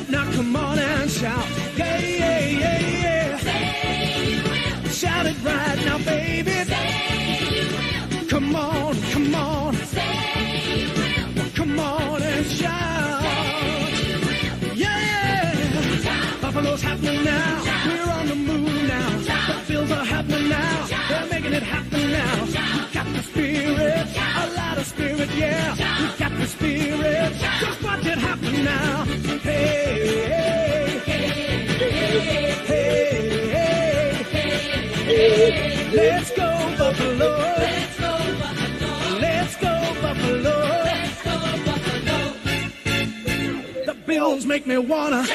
up, now come on and shout. Yeah, yeah, yeah, yeah. Say you will. Shout it right now, baby. Say you will. Come on, come on. Say you will. Come on and shout. Say you will. Yeah. Shout. Buffalo's happening now. Shout. We're on the move now. Shout. The Bills are happening now. Shout. They're making it happen now. Shout. We got the spirit. Shout. A lot of spirit, yeah. Shout. We got the spirit. Shout. Just watch it happen now. Hey, hey, hey, hey, hey. Let's go, Buffalo. Let's go, Buffalo. Let's go, Buffalo. Let's go, Buffalo. The Bills make me wanna.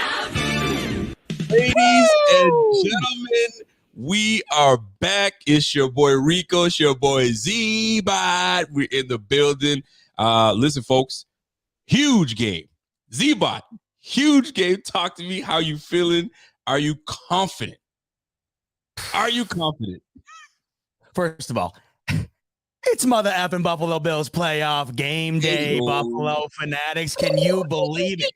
Ladies and gentlemen, we are back. It's your boy Rico. It's your boy Z-Bot. We're in the building. Listen, folks, huge game. Z-Bot, huge game. Talk to me. How you feeling? Are you confident? Are you confident? First of all, it's mother effing Buffalo Bills playoff game day, Buffalo fanatics. Can you believe it?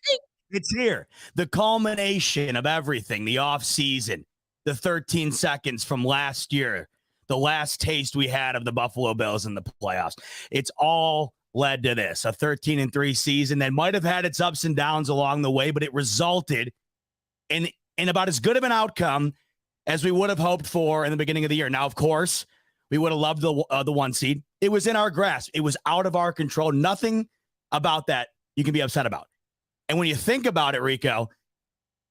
It's here. The culmination of everything, the offseason, the 13 seconds from last year, the last taste we had of the Buffalo Bills in the playoffs. It's all led to this, a 13-3 season that might have had its ups and downs along the way, but it resulted in about as good of an outcome as we would have hoped for in the beginning of the year. Now, of course, we would have loved the one seed. It was in our grasp. It was out of our control. Nothing about that you can be upset about. And when you think about it, Rico,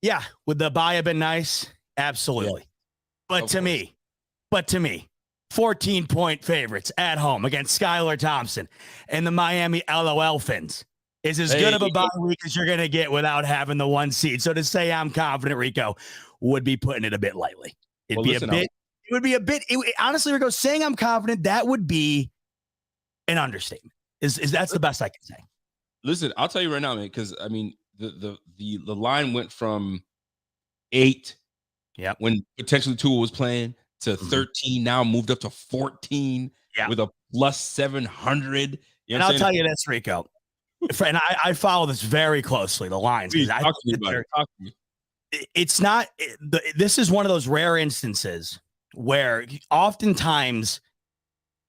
yeah, would the bye have been nice? Absolutely. Yeah, but to me, 14-point favorites at home against Skylar Thompson and the Miami Dolphins is as good of a bye week as you're going to get without having the one seed. So to say I'm confident, Rico, would be putting it a bit lightly. Honestly, Rico, saying I'm confident, that would be an understatement. That's the best I can say. Listen, I'll tell you right now, man, because I mean the line went from 8 when potentially Tua was playing to 13, now moved up to 14 with a plus 700. And I'll tell you this, Rico, and I follow this very closely, the lines. It's not, this is one of those rare instances where oftentimes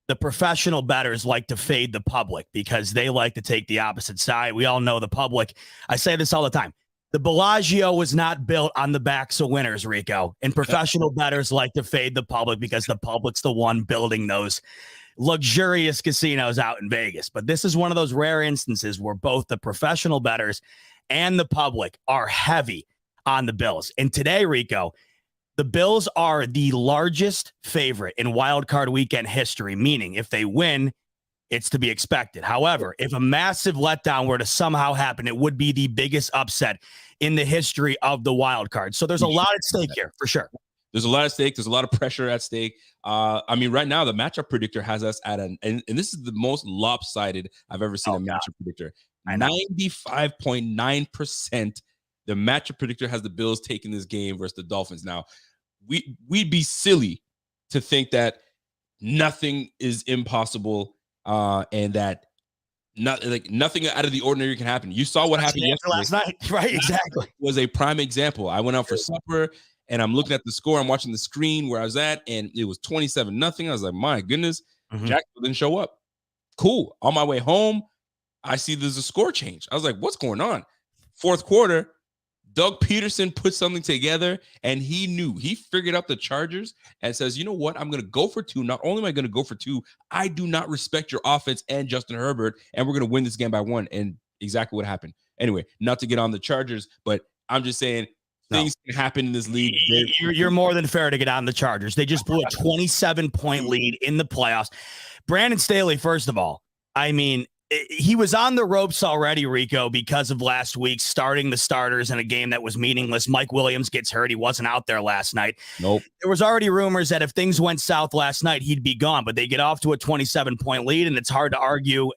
the professional bettors like to fade the public because they like to take the opposite side. We all know the public. I say this all the time. The Bellagio was not built on the backs of winners, Rico. And professional bettors like to fade the public because the public's the one building those luxurious casinos out in Vegas. But this is one of those rare instances where both the professional bettors and the public are heavy on the Bills. And today, Rico, the Bills are the largest favorite in wild card weekend history, meaning if they win, it's to be expected. However, if a massive letdown were to somehow happen, it would be the biggest upset in the history of the wild card. So there's a lot at stake here, for sure. There's a lot at stake. There's a lot of pressure at stake. I mean, right now, the matchup predictor has us at and this is the most lopsided I've ever seen a matchup predictor. 95.9%. The matchup predictor has the Bills taking this game versus the Dolphins. Now, we'd be silly to think that nothing is impossible and that nothing out of the ordinary can happen. You saw what happened yesterday. Last night, right? Exactly. It was a prime example. I went out for supper and I'm looking at the score. I'm watching the screen where I was at, and it was 27-0. I was like, my goodness, Jacksonville didn't show up. Cool. On my way home, I see there's a score change. I was like, what's going on? Fourth quarter, Doug Peterson put something together, and he figured out the Chargers and says, you know what? I'm going to go for 2. Not only am I going to go for 2, I do not respect your offense and Justin Herbert, and we're going to win this game by 1. And exactly what happened. Anyway, not to get on the Chargers, but I'm just saying things can happen in this league. You're more than fair to get on the Chargers. They just blew a 27-point lead in the playoffs. Brandon Staley, first of all, I mean, he was on the ropes already, Rico, because of last week starting the starters in a game that was meaningless. Mike Williams gets hurt. He wasn't out there last night. Nope. There was already rumors that if things went south last night, he'd be gone, but they get off to a 27-point lead, and it's hard to argue,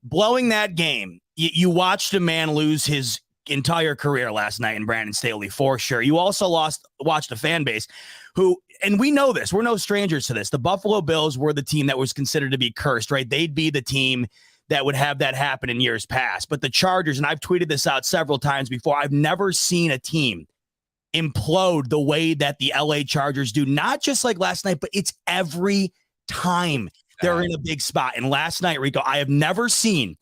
blowing that game. You watched a man lose his entire career last night in Brandon Staley, for sure. You also watched a fan base who, and we know this, we're no strangers to this. The Buffalo Bills were the team that was considered to be cursed, right? They'd be the team that would have that happen in years past. But the Chargers, and I've tweeted this out several times before, I've never seen a team implode the way that the LA Chargers do, not just like last night, but it's every time they're in a big spot. And last night, Rico, I have never seen,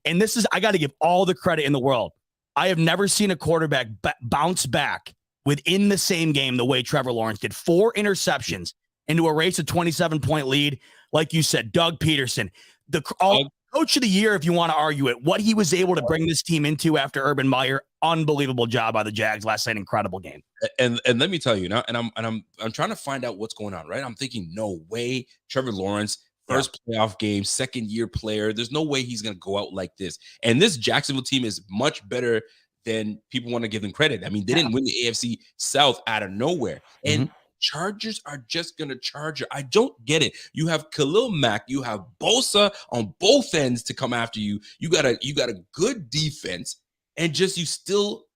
and this is, I got to give all the credit in the world, I have never seen a quarterback bounce back within the same game the way Trevor Lawrence did. 4 interceptions into a race, a 27-point lead. Like you said, Doug Peterson, the coach of the year, if you want to argue it, what he was able to bring this team into after Urban Meyer, unbelievable job by the Jags last night. Incredible game. And let me tell you now, and I'm trying to find out what's going on, right? I'm thinking, no way, Trevor Lawrence, first playoff game, second-year player. There's no way he's going to go out like this. And this Jacksonville team is much better than people want to give them credit. I mean, they didn't win the AFC South out of nowhere. And Chargers are just going to charge you. I don't get it. You have Khalil Mack, you have Bosa on both ends to come after you. You got a good defense, and just you still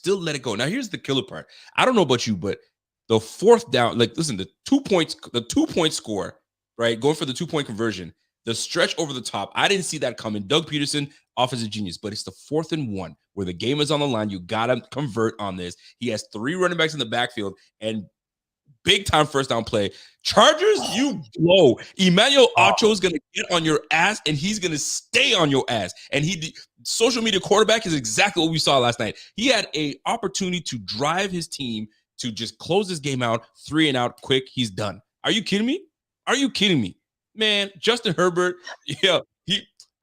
let it go. Now, here's the killer part. I don't know about you, but the fourth down, like, listen, the 2-point score, right? Going for the 2-point conversion, the stretch over the top. I didn't see that coming. Doug Peterson, offensive genius, but it's the 4th and 1 where the game is on the line. You got to convert on this. He has 3 running backs in the backfield and big time first down play. Chargers, you blow. Emmanuel Ocho is going to get on your ass, and he's going to stay on your ass. And social media quarterback is exactly what we saw last night. He had an opportunity to drive his team to just close this game out, 3 and out quick. He's done. Are you kidding me? Are you kidding me? Man, Justin Herbert,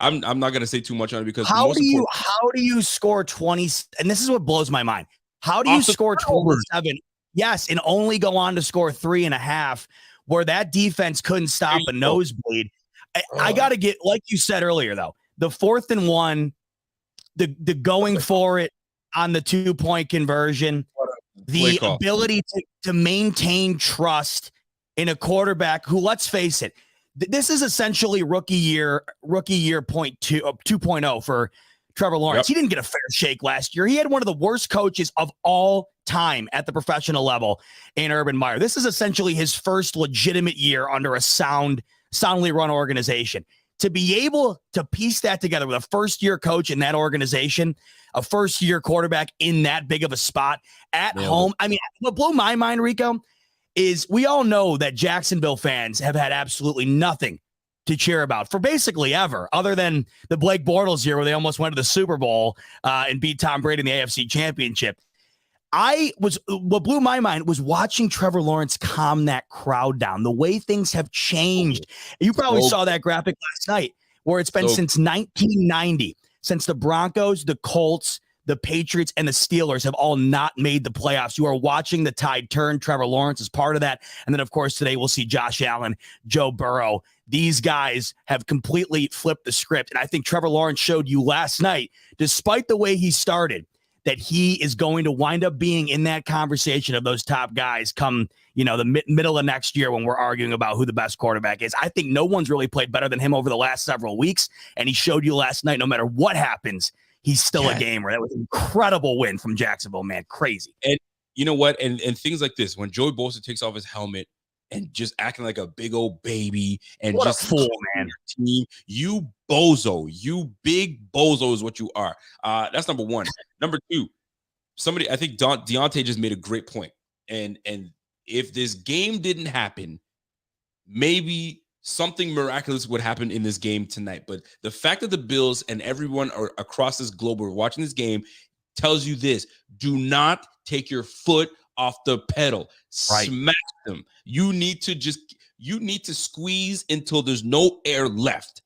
I'm not going to say too much on it because how do you score 20? And this is what blows my mind. How do you score 27? Yes, and only go on to score 3.5, where that defense couldn't stop a nosebleed. I got to get, like you said earlier, though, the 4th and 1, the going for it on the 2-point conversion, the ability to maintain trust in a quarterback who, let's face it, this is essentially rookie year 2.0 for Trevor Lawrence. He didn't get a fair shake last year. He had one of the worst coaches of all time at the professional level in Urban Meyer. This is essentially his first legitimate year under a soundly run organization. To be able to piece that together with a first-year coach in that organization, a first-year quarterback in that big of a spot at home. I mean, what blew my mind, Rico, is we all know that Jacksonville fans have had absolutely nothing to cheer about for basically ever, other than the Blake Bortles year where they almost went to the Super Bowl and beat Tom Brady in the AFC Championship. What blew my mind was watching Trevor Lawrence calm that crowd down. The way things have changed. You probably saw that graphic last night where it's been since 1990, since the Broncos, the Colts, the Patriots, and the Steelers have all not made the playoffs. You are watching the tide turn. Trevor Lawrence is part of that. And then, of course, today we'll see Josh Allen, Joe Burrow. These guys have completely flipped the script. And I think Trevor Lawrence showed you last night, despite the way he started, that he is going to wind up being in that conversation of those top guys come, the middle of next year when we're arguing about who the best quarterback is. I think no one's really played better than him over the last several weeks. And he showed you last night, no matter what happens, he's still a gamer. That was an incredible win from Jacksonville, man. Crazy. And you know what? And things like this, when Joey Bosa takes off his helmet and just acting like a big old baby and what just a fool, man. Team, you bozo, you big bozo is what you are. That's number one. Number two, I think Deontay just made a great point. And if this game didn't happen, maybe something miraculous would happen in this game tonight. But the fact that the Bills and everyone across this globe are watching this game tells you this: do not take your foot off the pedal. Right. Smash them. You need to squeeze until there's no air left,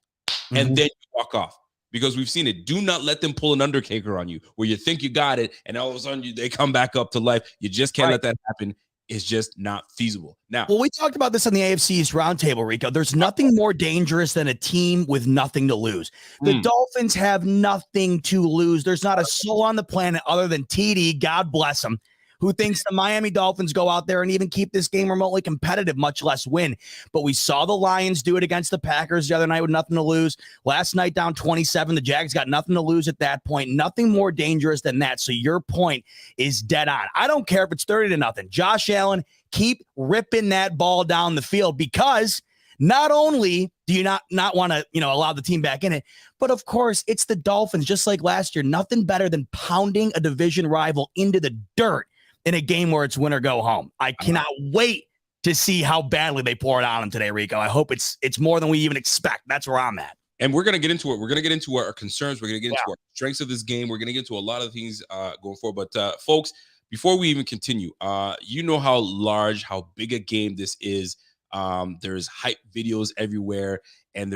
and then you walk off. Because we've seen it. Do not let them pull an undertaker on you where you think you got it, and all of a sudden they come back up to life. You just can't let that happen. It's just not feasible. Now, well, we talked about this on the AFC East roundtable, Rico. There's nothing more dangerous than a team with nothing to lose. The Dolphins have nothing to lose. There's not a soul on the planet other than TD, God bless him, who thinks the Miami Dolphins go out there and even keep this game remotely competitive, much less win. But we saw the Lions do it against the Packers the other night with nothing to lose. Last night down 27, the Jags got nothing to lose at that point. Nothing more dangerous than that. So your point is dead on. I don't care if it's 30-0. Josh Allen, keep ripping that ball down the field, because not only do you not want to, allow the team back in it, but of course it's the Dolphins, just like last year. Nothing better than pounding a division rival into the dirt in a game where it's win or go home. I cannot wait to see how badly they pour it on them today, Rico. I hope it's more than we even expect. That's where I'm at. And we're going to get into it. We're going to get into our concerns. We're going to get into our strengths of this game. We're going to get into a lot of things going forward. But folks, before we even continue, you know how large, how big a game this is. There's hype videos everywhere, and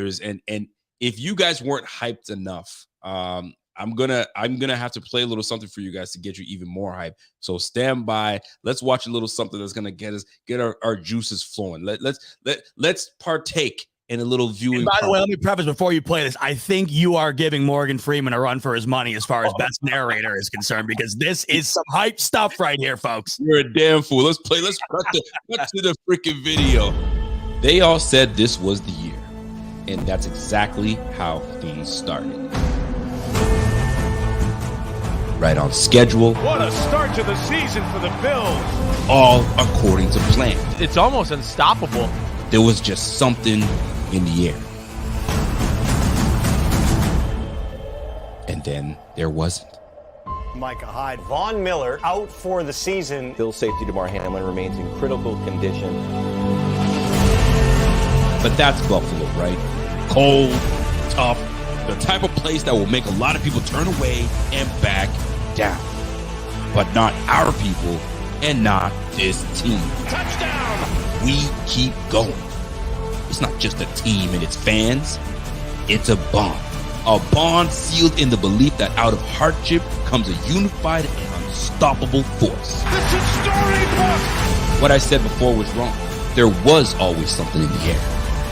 and if you guys weren't hyped enough, I'm gonna have to play a little something for you guys to get you even more hype. So stand by. Let's watch a little something that's gonna get our juices flowing. Let's partake in a little viewing. And by the way, let me preface before you play this. I think you are giving Morgan Freeman a run for his money as far as best narrator is concerned, because this is some hype stuff right here, folks. You're a damn fool. Let's play. Let's cut to the freaking video. They all said this was the year, and that's exactly how things started. Right on schedule. What a start to the season for the Bills. All according to plan. It's almost unstoppable. There was just something in the air. And then there wasn't. Micah Hyde. Von Miller out for the season. Bill's safety DeMar Hamlin remains in critical condition. But that's Buffalo, right? Cold, tough, the type of place that will make a lot of people turn away and back down. But not our people and not this team. Touchdown! We keep going. It's not just a team and its fans. It's a bond. A bond sealed in the belief that out of hardship comes a unified and unstoppable force. This is storybook! What I said before was wrong. There was always something in the air.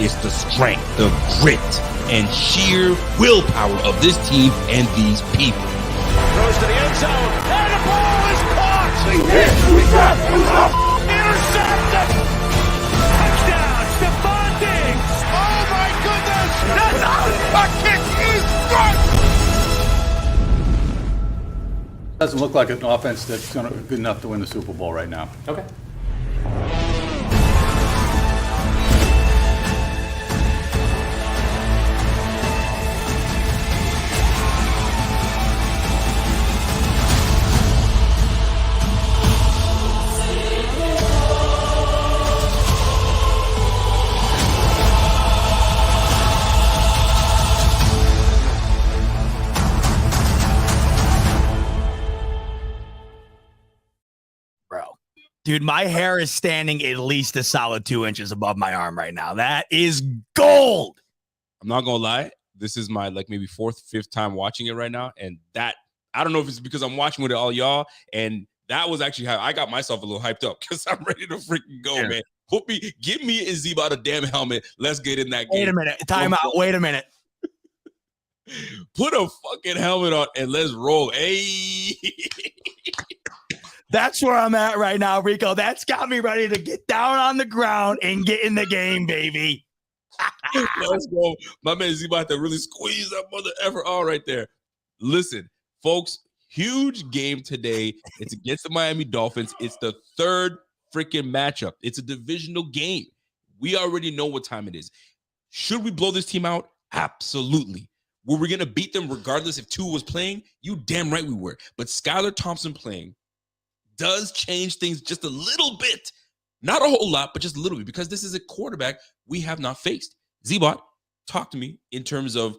It's the strength, the grit, and sheer willpower of this team and these people. Throws to the end zone, and the ball is caught! Intercepted! Touchdown, Stephon Diggs! Oh my goodness! That's out! A kick is good! Doesn't look like an offense that's good enough to win the Super Bowl right now. Okay. Dude, my hair is standing at least a solid 2 inches above my arm right now. That is gold. I'm not gonna lie. This is my maybe fourth, fifth time watching it right now. And that, I don't know if it's because I'm watching with all y'all. And that was actually how I got myself a little hyped up, because I'm ready to freaking go, man. Give me and Zeba a damn helmet. Let's get in that game. Wait a minute. Time out. Wait a minute. Put a fucking helmet on and let's roll. Hey. That's where I'm at right now, Rico. That's got me ready to get down on the ground and get in the game, baby. Let's go. My man Z about to really squeeze that mother ever all right there. Listen, folks, huge game today. It's against the Miami Dolphins. It's the third freaking matchup. It's a divisional game. We already know what time it is. Should we blow this team out? Absolutely. Were we going to beat them regardless if Tua was playing? You damn right we were. But Skylar Thompson playing does change things just a little bit. Not a whole lot, but just a little bit, because this is a quarterback we have not faced. Zbot, talk to me in terms of,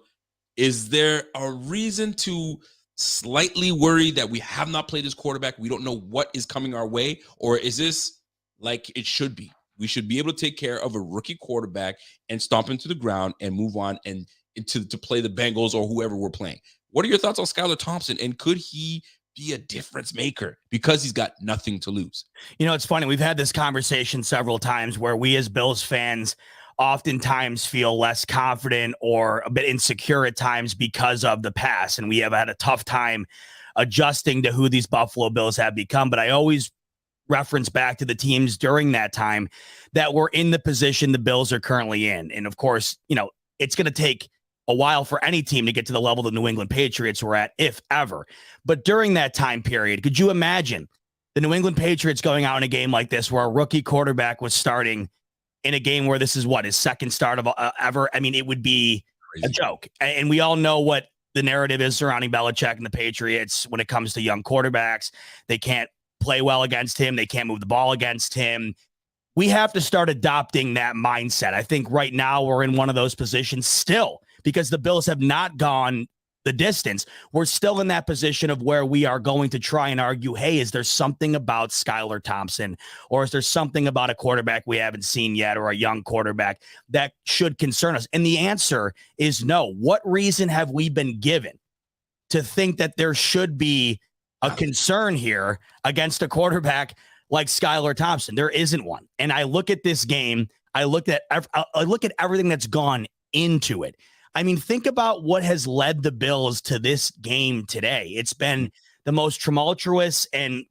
is there a reason to slightly worry that we have not played this quarterback? We don't know what is coming our way, or is this like it should be? We should be able to take care of a rookie quarterback and stomp into the ground and move on and to play the Bengals or whoever we're playing. What are your thoughts on Skylar Thompson, and could he be a difference maker because he's got nothing to lose? You know, it's funny. We've had this conversation several times where we as Bills fans oftentimes feel less confident or a bit insecure at times because of the past. And we have had a tough time adjusting to who these Buffalo Bills have become. But I always reference back to the teams during that time that were in the position the Bills are currently in. And of course, you know, it's going to take a while for any team to get to the level the New England Patriots were at, if ever. But during that time period, could you imagine the New England Patriots going out in a game like this where a rookie quarterback was starting in a game where this is what his second start of ever. I mean, it would be a joke. And we all know what the narrative is surrounding Belichick and the Patriots when it comes to young quarterbacks. They can't play well against him. They can't move the ball against him. We have to start adopting that mindset. I think right now we're in one of those positions still because the Bills have not gone the distance. We're still in that position of where we are going to try and argue, hey, is there something about Skylar Thompson, or is there something about a quarterback we haven't seen yet, or a young quarterback that should concern us? And the answer is no. What reason have we been given to think that there should be a concern here against a quarterback like Skylar Thompson? There isn't one. And I look at this game, I look at everything that's gone into it. I mean, think about what has led the Bills to this game today. It's been the most tumultuous and,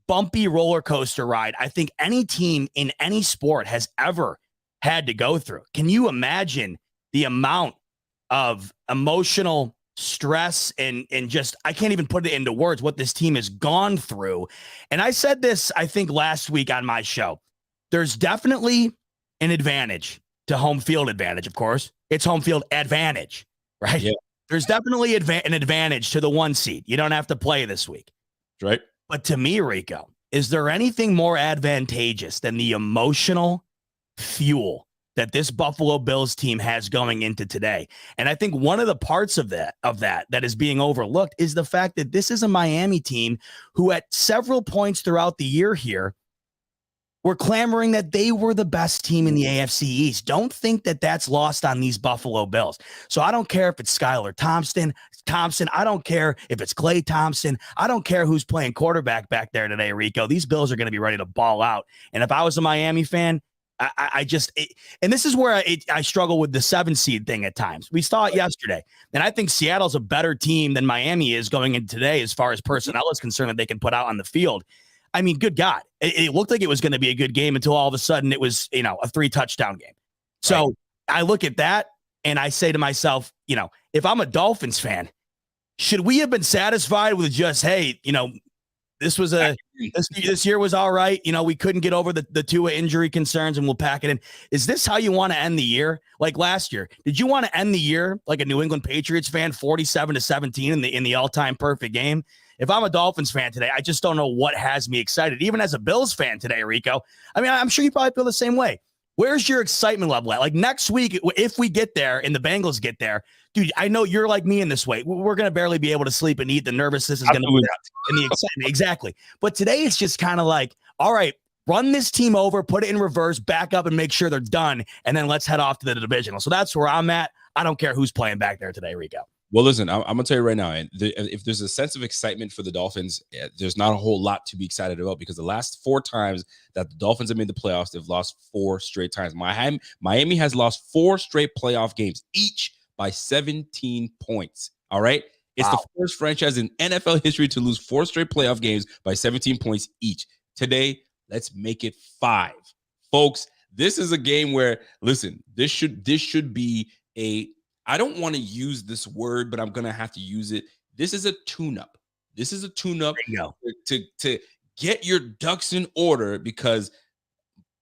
bumpy roller coaster ride I think any team in any sport has ever had to go through. Can you imagine the amount of emotional stress and just, I can't even put it into words, what this team has gone through. And I said this, I think last week on my show, there's definitely an advantage to home field advantage. Of course, it's home field advantage, right? Yeah. There's definitely an advantage to the 1 seed. You don't have to play this week. Right. But to me, Rico, is there anything more advantageous than the emotional fuel that this Buffalo Bills team has going into today? And I think one of the parts of that is being overlooked is the fact that this is a Miami team who at several points throughout the year here were clamoring that they were the best team in the AFC East. Don't think that that's lost on these Buffalo Bills. So I don't care if it's Skylar Thompson. I don't care if it's Klay Thompson. I don't care who's playing quarterback back there today, Rico. These Bills are going to be ready to ball out. And if I was a Miami fan, and this is where I struggle with the 7 seed thing at times. We saw it yesterday. And I think Seattle's a better team than Miami is going into today as far as personnel is concerned that they can put out on the field. I mean, good God, it looked like it was going to be a good game until all of a sudden it was, a 3-touchdown game. So right. I look at that and I say to myself, if I'm a Dolphins fan, should we have been satisfied with just, hey, this was this year was all right. We couldn't get over the Tua injury concerns and we'll pack it in. Is this how you want to end the year? Like last year, did you want to end the year like a New England Patriots fan, 47-17 in the all-time perfect game? If I'm a Dolphins fan today, I just don't know what has me excited. Even as a Bills fan today, Rico, I mean, I'm sure you probably feel the same way. Where's your excitement level at? Like next week, if we get there and the Bengals get there, dude, I know you're like me in this way. We're going to barely be able to sleep and eat. The nervousness is going to be and the excitement. Exactly. But today it's just kind of like, all right, run this team over, put it in reverse, back up and make sure they're done. And then let's head off to the divisional. So that's where I'm at. I don't care who's playing back there today, Rico. Well, listen, I'm going to tell you right now, and if there's a sense of excitement for the Dolphins, there's not a whole lot to be excited about because the last 4 times that the Dolphins have made the playoffs, they've lost 4 straight times. Miami has lost 4 straight playoff games, each by 17 points. All right? It's the first franchise in NFL history to lose 4 straight playoff games by 17 points each. Today, let's make it 5. Folks, this is a game where, listen, this should be I don't want to use this word, but I'm going to have to use it. This is a tune-up. This is a tune-up to get your ducks in order because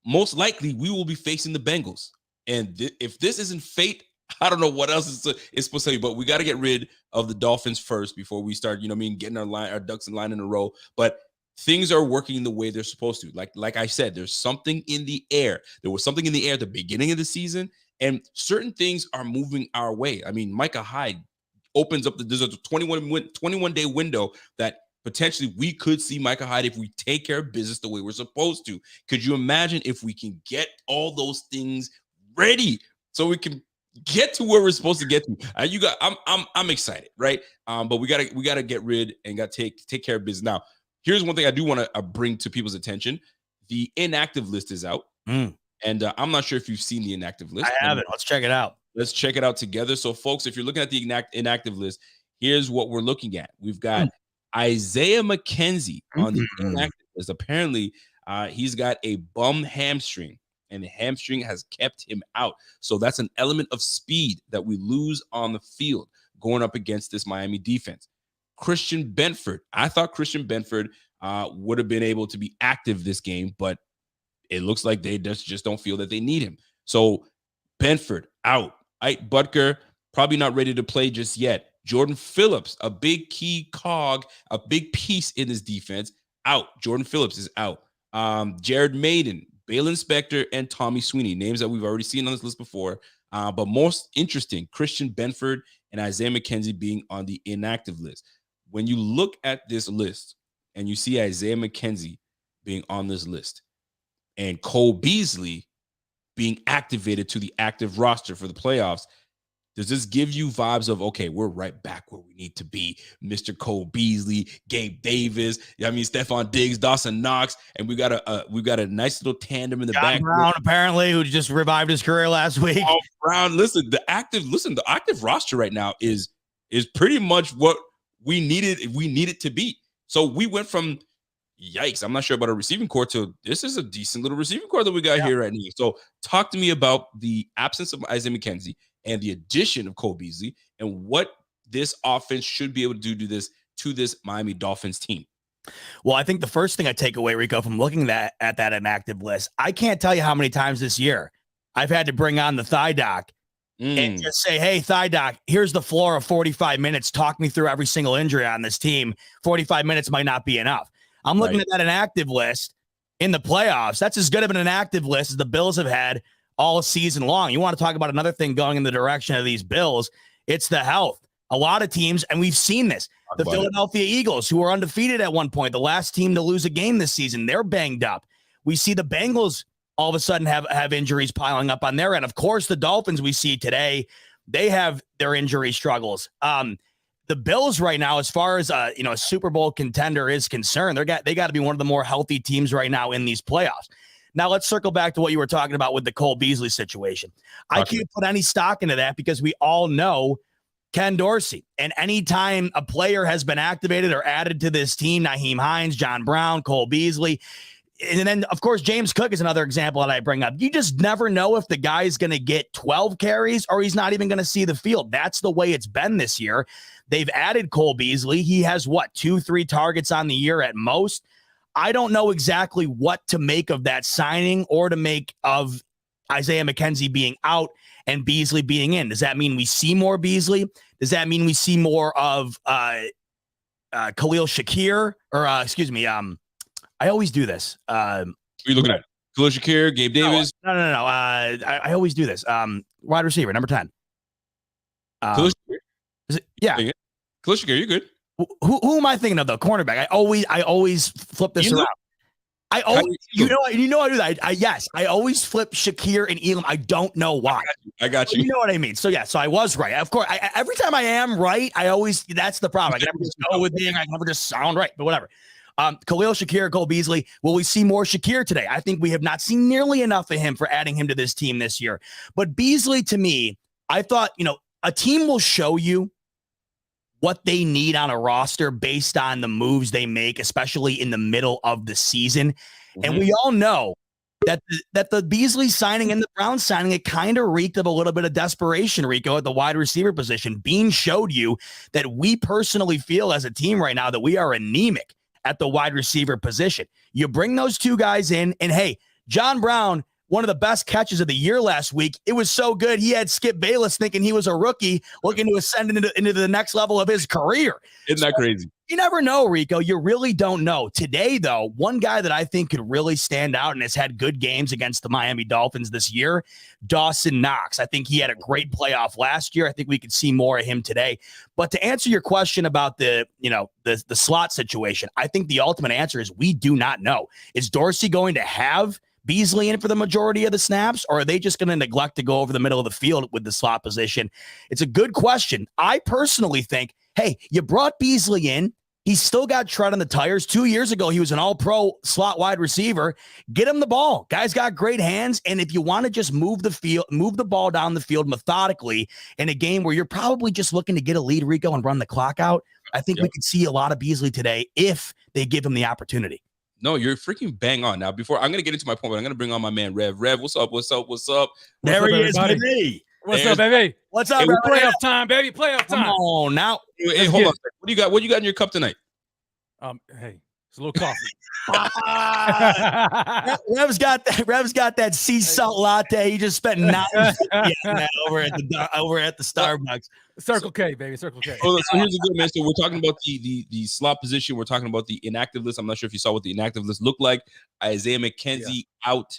most likely we will be facing the Bengals. And if this isn't fate, I don't know what else is supposed to be, but we got to get rid of the Dolphins first before we start, getting our ducks in line in a row. But things are working the way they're supposed to. Like I said, there's something in the air. There was something in the air at the beginning of the season. And certain things are moving our way. I mean, Micah Hyde opens up there's a 21-day window that potentially we could see Micah Hyde if we take care of business the way we're supposed to. Could you imagine if we can get all those things ready so we can get to where we're supposed to get to? I'm excited, right? But we gotta get rid and take care of business. Now, here's one thing I do want to bring to people's attention: the inactive list is out. And I'm not sure if you've seen the inactive list. I haven't. Let's check it out. Let's check it out together. So, folks, if you're looking at the inactive list, here's what we're looking at. We've got Isaiah McKenzie on the inactive list. Apparently, he's got a bum hamstring, and the hamstring has kept him out. So that's an element of speed that we lose on the field going up against this Miami defense. Christian Benford. I thought Christian Benford would have been able to be active this game, but it looks like they just don't feel that they need him. So Benford out. Ike Butker probably not ready to play just yet. Jordan Phillips, a big key cog, a big piece in this defense, out. Jordan Phillips is out. Jared Maiden, Balen Spector, and Tommy Sweeney, names that we've already seen on this list before. But most interesting, Christian Benford and Isaiah McKenzie being on the inactive list. When you look at this list and you see Isaiah McKenzie being on this list and Cole Beasley being activated to the active roster for the playoffs, does this give you vibes of, okay, we're right back where we need to be? Mr. Cole Beasley, Gabe Davis, Stephon Diggs, Dawson Knox, and we've got a nice little tandem in the John back. Brown, apparently, who just revived his career last week. Oh, Brown, the active roster right now is pretty much what we needed to be. So we went from yikes, I'm not sure about a receiving core, to this is a decent little receiving core that we got here right now. So talk to me about the absence of Isaiah McKenzie and the addition of Cole Beasley and what this offense should be able to do to this Miami Dolphins team. Well, I think the first thing I take away, Rico, from looking at that inactive list, I can't tell you how many times this year I've had to bring on the thigh doc and just say, hey, thigh doc, here's the floor of 45 minutes. Talk me through every single injury on this team. 45 minutes might not be enough. I'm looking at that inactive list in the playoffs. That's as good of an inactive list as the Bills have had all season long. You want to talk about another thing going in the direction of these Bills, it's the health. A lot of teams, and we've seen this, the Philadelphia Eagles, who were undefeated at one point, the last team to lose a game this season, they're banged up. We see the Bengals all of a sudden have injuries piling up on their end. Of course, the Dolphins we see today, they have their injury struggles. The Bills right now, as far as a Super Bowl contender is concerned, they got to be one of the more healthy teams right now in these playoffs. Now, let's circle back to what you were talking about with the Cole Beasley situation. I can't put any stock into that because we all know Ken Dorsey. And anytime a player has been activated or added to this team, Nyheim Hines, John Brown, Cole Beasley, and then, of course, James Cook is another example that I bring up. You just never know if the guy's going to get 12 carries or he's not even going to see the field. That's the way it's been this year. They've added Cole Beasley. He has, 2-3 targets on the year at most. I don't know exactly what to make of that signing or to make of Isaiah McKenzie being out and Beasley being in. Does that mean we see more Beasley? Does that mean we see more of Khalil Shakir? Or, I always do this. Who are you looking at? Khalil Shakir, Gabe Davis? No. I always do this. Wide receiver, number 10. Khalil Shakir? Is it? Yeah. Khalil Shakir, you're good. Who am I thinking of though? Cornerback. I always flip this around. I always, I do that. I always flip Shakir and Elam. I don't know why. I got you. You know what I mean? So yeah, so I was right. Of course, every time I am right, that's the problem. I can never just go with being. I can never just sound right. But whatever. Khalil Shakir, Cole Beasley. Will we see more Shakir today? I think we have not seen nearly enough of him for adding him to this team this year. But Beasley, to me, I thought a team will show you what they need on a roster based on the moves they make, especially in the middle of the season. Mm-hmm. And we all know that the Beasley signing and the Brown signing, it kind of reeked of a little bit of desperation, Rico, at the wide receiver position. Bean showed you that we personally feel as a team right now that we are anemic at the wide receiver position. You bring those two guys in, and hey, John Brown, one of the best catches of the year last week. It was so good. He had Skip Bayless thinking he was a rookie looking to ascend into the next level of his career. Isn't that crazy? You never know, Rico. You really don't know. Today, though, one guy that I think could really stand out and has had good games against the Miami Dolphins this year, Dawson Knox. I think he had a great playoff last year. I think we could see more of him today. But to answer your question about the slot situation, I think the ultimate answer is we do not know. Is Dorsey going to have Beasley in for the majority of the snaps, or are they just going to neglect to go over the middle of the field with the slot position? It's a good question. I personally think, hey, you brought Beasley in. He's still got tread on the tires. 2 years ago, he was an all-pro slot wide receiver. Get him the ball. Guy's got great hands. And if you want to just move the ball down the field methodically in a game where you're probably just looking to get a lead, Rico, and run the clock out, I think we could see a lot of Beasley today if they give him the opportunity. No, you're freaking bang on. Now, before I'm going to get into my point, but I'm going to bring on my man, Rev. Rev, what's up? There he is, baby. What's up, baby? What's up, hey, playoff time, baby? Playoff time. Come on now. Hey, hold on. What do you got in your cup tonight? Hey, it's a little coffee. Rev's got that. Rev's got that sea salt latte. He just spent $9.50 on that over at the Starbucks. Circle K, baby. Circle K. So here's a good man. So we're talking about the slot position. We're talking about the inactive list. I'm not sure if you saw what the inactive list looked like. Isaiah McKenzie out.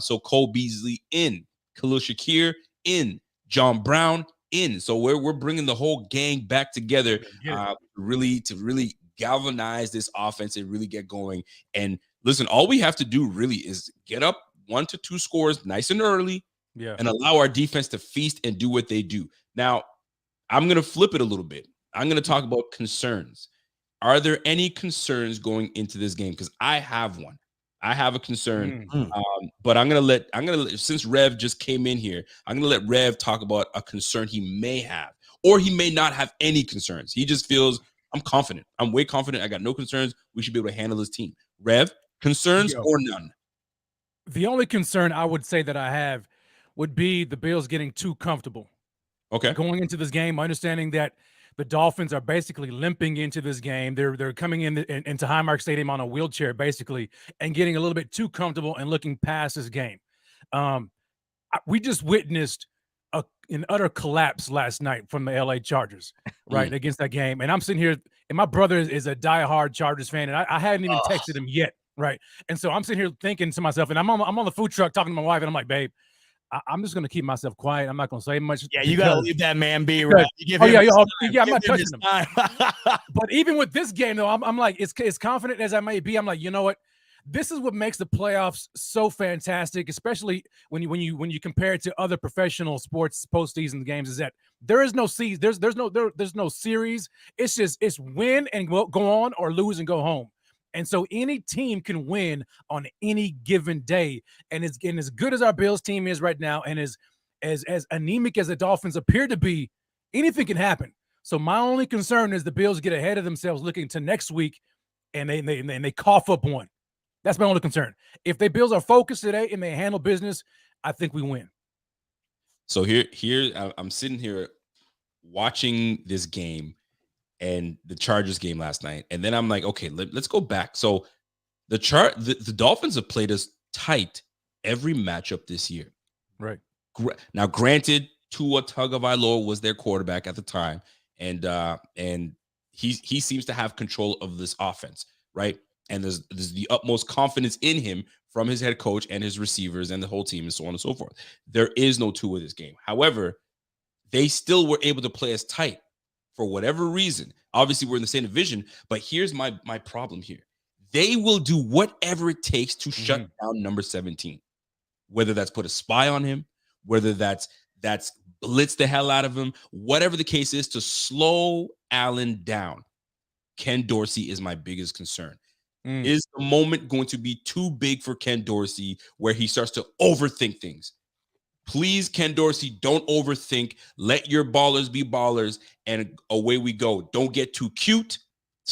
So Cole Beasley in. Khalil Shakir in. John Brown in. So we're bringing the whole gang back together really to galvanize this offense and really get going. And listen, all we have to do really is get up 1 to 2 scores nice and early and allow our defense to feast and do what they do. Now, I'm going to flip it a little bit. I'm going to talk about concerns. Are there any concerns going into this game? Because I have one. I have a concern. But I'm going to let, since Rev just came in here, I'm going to let Rev talk about a concern he may have, or he may not have any concerns. He just feels, I'm confident. I'm way confident. I got no concerns. We should be able to handle this team. Rev, concerns or none? The only concern I would say that I have would be the Bills getting too comfortable. Okay. Going into this game, understanding that the Dolphins are basically limping into this game. They're coming into Highmark Stadium on a wheelchair, basically, and getting a little bit too comfortable and looking past this game. We just witnessed an utter collapse last night from the LA Chargers, right, against that game. And I'm sitting here, and my brother is a diehard Chargers fan, and I hadn't even texted him yet, right? And so I'm sitting here thinking to myself, and I'm on the food truck talking to my wife, and I'm like, babe, I'm just going to keep myself quiet. I'm not going to say much. Yeah, you got to leave that man be, right? I'm not touching him. But even with this game, though, I'm like, as confident as I may be, I'm like, you know what? This is what makes the playoffs so fantastic, especially when you compare it to other professional sports postseason games. Is that there is no series, there's no series. It's win and go on, or lose and go home. And so any team can win on any given day. And as good as our Bills team is right now, and as anemic as the Dolphins appear to be, anything can happen. So my only concern is the Bills get ahead of themselves looking to next week, and they cough up one. That's my only concern. If the Bills are focused today and they handle business, I think we win. So here I'm sitting here watching this game and the Chargers game last night, and then I'm like, okay, let's go back. So the Dolphins have played us tight every matchup this year. Right. Now, granted, Tua Tagovailoa was their quarterback at the time, and he seems to have control of this offense, right? And there's the utmost confidence in him from his head coach and his receivers and the whole team and so on and so forth. There is no Tua this game. However, they still were able to play us tight for whatever reason. Obviously, we're in the same division, but here's my problem here. They will do whatever it takes to shut down number 17, whether that's put a spy on him, whether that's blitz the hell out of him, whatever the case is, to slow Allen down. Ken Dorsey is my biggest concern. Is the moment going to be too big for Ken Dorsey where he starts to overthink things? Please, Ken Dorsey, don't overthink. Let your ballers be ballers, and away we go. Don't get too cute.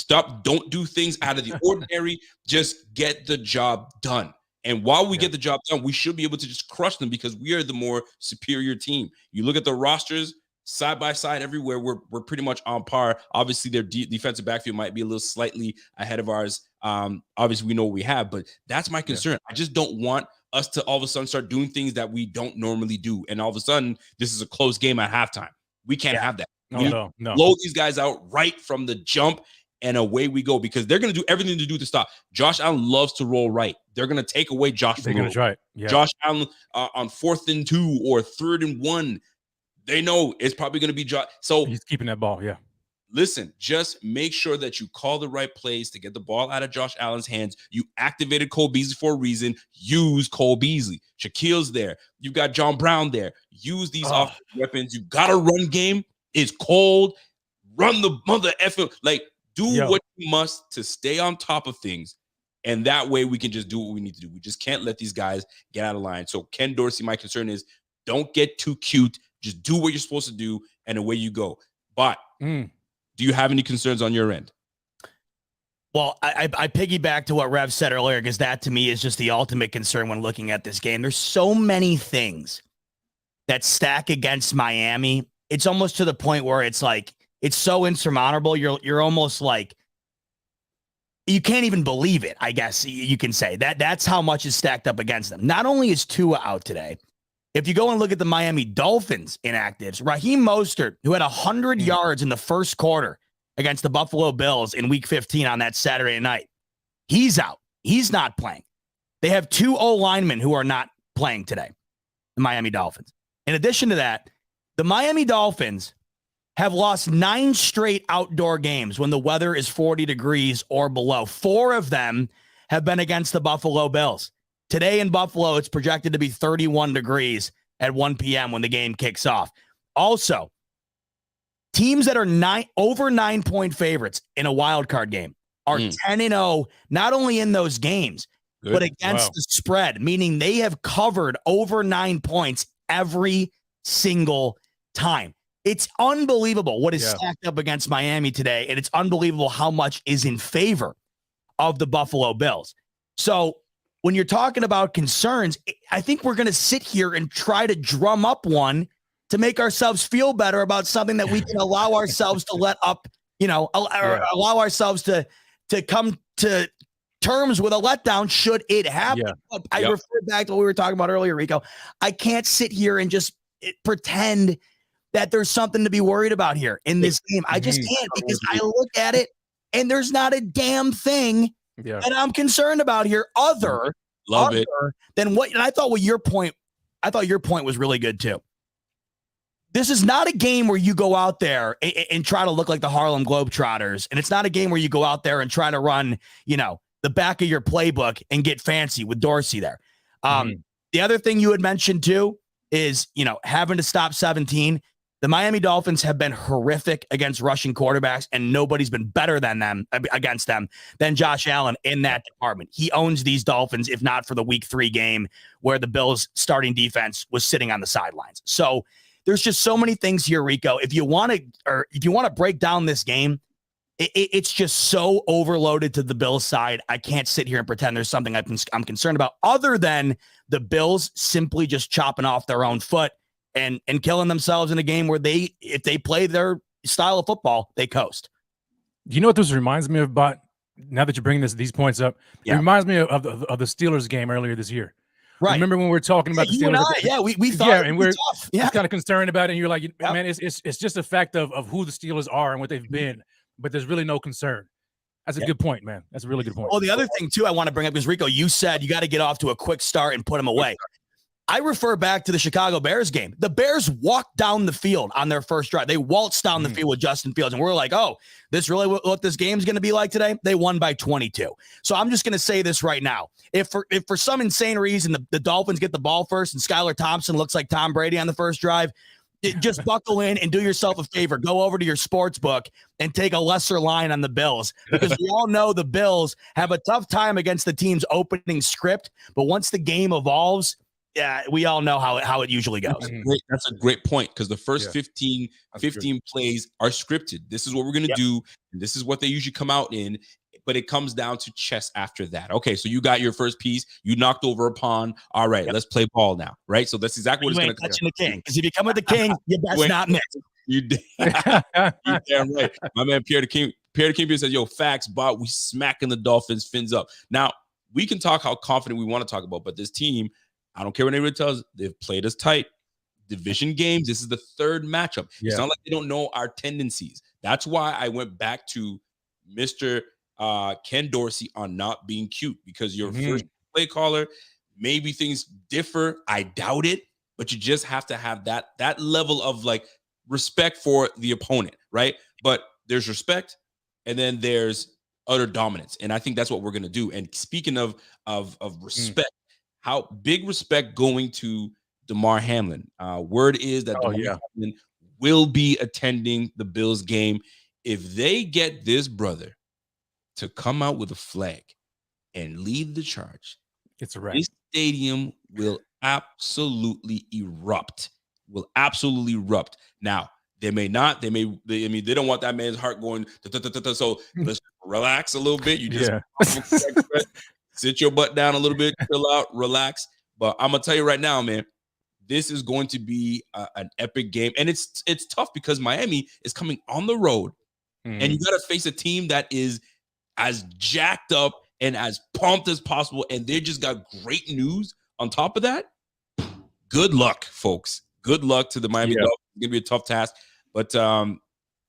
Don't do things out of the ordinary. Just get the job done. And while we get the job done, we should be able to just crush them because we are the more superior team. You look at the rosters side by side everywhere, we're pretty much on par. Obviously, their defensive backfield might be a little slightly ahead of ours. Obviously, we know what we have, but that's my concern. I just don't want us to all of a sudden start doing things that we don't normally do. And all of a sudden, this is a close game at halftime. We can't have that. No. Blow these guys out right from the jump, and away we go, because they're going to do everything to do to stop. Josh Allen loves to roll right. They're going to take away Josh. They're going to try it. Yeah. Josh Allen on 4th and 2 or 3rd and 1. They know it's probably going to be Josh. So he's keeping that ball. Yeah. Listen, just make sure that you call the right plays to get the ball out of Josh Allen's hands. You activated Cole Beasley for a reason. Use Cole Beasley. Shaquille's there. You've got John Brown there. Use these offensive weapons. You got a run game. It's cold. Run the mother effing. Like, do what you must to stay on top of things. And that way we can just do what we need to do. We just can't let these guys get out of line. So Ken Dorsey, my concern is don't get too cute. Just do what you're supposed to do, and away you go. But do you have any concerns on your end? Well, I piggyback to what Rev said earlier, because that to me is just the ultimate concern when looking at this game. There's so many things that stack against Miami. It's almost to the point where it's like, it's so insurmountable. You're almost like, you can't even believe it, I guess you can say. That's how much is stacked up against them. Not only is Tua out today, if you go and look at the Miami Dolphins inactives, Raheem Mostert, who had 100 yards in the first quarter against the Buffalo Bills in Week 15 on that Saturday night, he's out. He's not playing. They have 2 O-linemen who are not playing today, the Miami Dolphins. In addition to that, the Miami Dolphins have lost 9 straight outdoor games when the weather is 40 degrees or below. 4 of them have been against the Buffalo Bills. Today in Buffalo, it's projected to be 31 degrees at 1 p.m. when the game kicks off. Also, teams that are over 9-point favorites in a wild card game are 10-0, not only in those games, but against the spread, meaning they have covered over 9 points every single time. It's unbelievable what is stacked up against Miami today, and it's unbelievable how much is in favor of the Buffalo Bills. So when you're talking about concerns, I think we're going to sit here and try to drum up one to make ourselves feel better about something that we can allow ourselves to let up, allow ourselves to come to terms with a letdown should it happen. Yeah. I refer back to what we were talking about earlier, Rico. I can't sit here and just pretend that there's something to be worried about here in this game. I just can't, because I look at it and there's not a damn thing that I'm concerned about here other than what, and I thought your point was really good too. This is not a game where you go out there and try to look like the Harlem Globetrotters. And it's not a game where you go out there and try to run, the back of your playbook and get fancy with Dorsey there. The other thing you had mentioned too is, having to stop 17. The Miami Dolphins have been horrific against rushing quarterbacks, and nobody's been better than them against them than Josh Allen in that department. He owns these Dolphins, if not for the Week 3 game where the Bills' starting defense was sitting on the sidelines. So there's just so many things here, Rico. If you want to break down this game, it's just so overloaded to the Bills' side. I can't sit here and pretend there's something I'm concerned about other than the Bills simply just chopping off their own foot and killing themselves in a game where if they play their style of football, they coast. You know what this reminds me of? But now that you're bringing these points up, it reminds me of the Steelers game earlier this year. Right. Remember when we were talking about the Steelers? We thought, and we're kind of concerned about it. And you're like, man, it's just a fact of who the Steelers are and what they've been, but there's really no concern. That's a good point, man. That's a really good point. Well, the other thing too I want to bring up is, Rico, you said you got to get off to a quick start and put them away. I refer back to the Chicago Bears game. The Bears walked down the field on their first drive. They waltzed down the field with Justin Fields. And we're like, oh, this really what this game's going to be like today? They won by 22. So I'm just going to say this right now. If for some insane reason the Dolphins get the ball first and Skylar Thompson looks like Tom Brady on the first drive, just buckle in and do yourself a favor. Go over to your sports book and take a lesser line on the Bills, because we all know the Bills have a tough time against the team's opening script. But once the game evolves, we all know how it usually goes. That's a great point, because the first 15 plays are scripted. This is what we're going to do, and this is what they usually come out in, but it comes down to chess after that. Okay, so you got your first piece. You knocked over a pawn. All right, let's play ball now, right? So that's exactly what it's going to touching the king, because if you come with the king, you best not miss. You damn right. My man Pierre the King says, yo, facts, Bob, we smacking the Dolphins fins up. Now, we can talk how confident we want to talk about, but this team, I don't care what anybody tells us, they've played us tight. Division games, this is the third matchup. It's not like they don't know our tendencies. That's why I went back to Mr. Ken Dorsey on not being cute, because your first play caller, maybe things differ. I doubt it, but you just have to have that level of like respect for the opponent, right? But there's respect, and then there's utter dominance, and I think that's what we're gonna do. And speaking of respect, how big respect going to DeMar Hamlin. Word is that DeMar Hamlin will be attending the Bills game. If they get this brother to come out with a flag and lead the charge, it's a wrap. This stadium will absolutely erupt. Now, they may not. They don't want that man's heart going. So let's relax a little bit. You just sit your butt down a little bit, chill out, relax. But I'm gonna tell you right now, man, this is going to be an epic game, and it's tough because Miami is coming on the road, and you got to face a team that is as jacked up and as pumped as possible, and they just got great news on top of that. Good luck, folks. Good luck to the Miami Dolphins. It's gonna be a tough task, but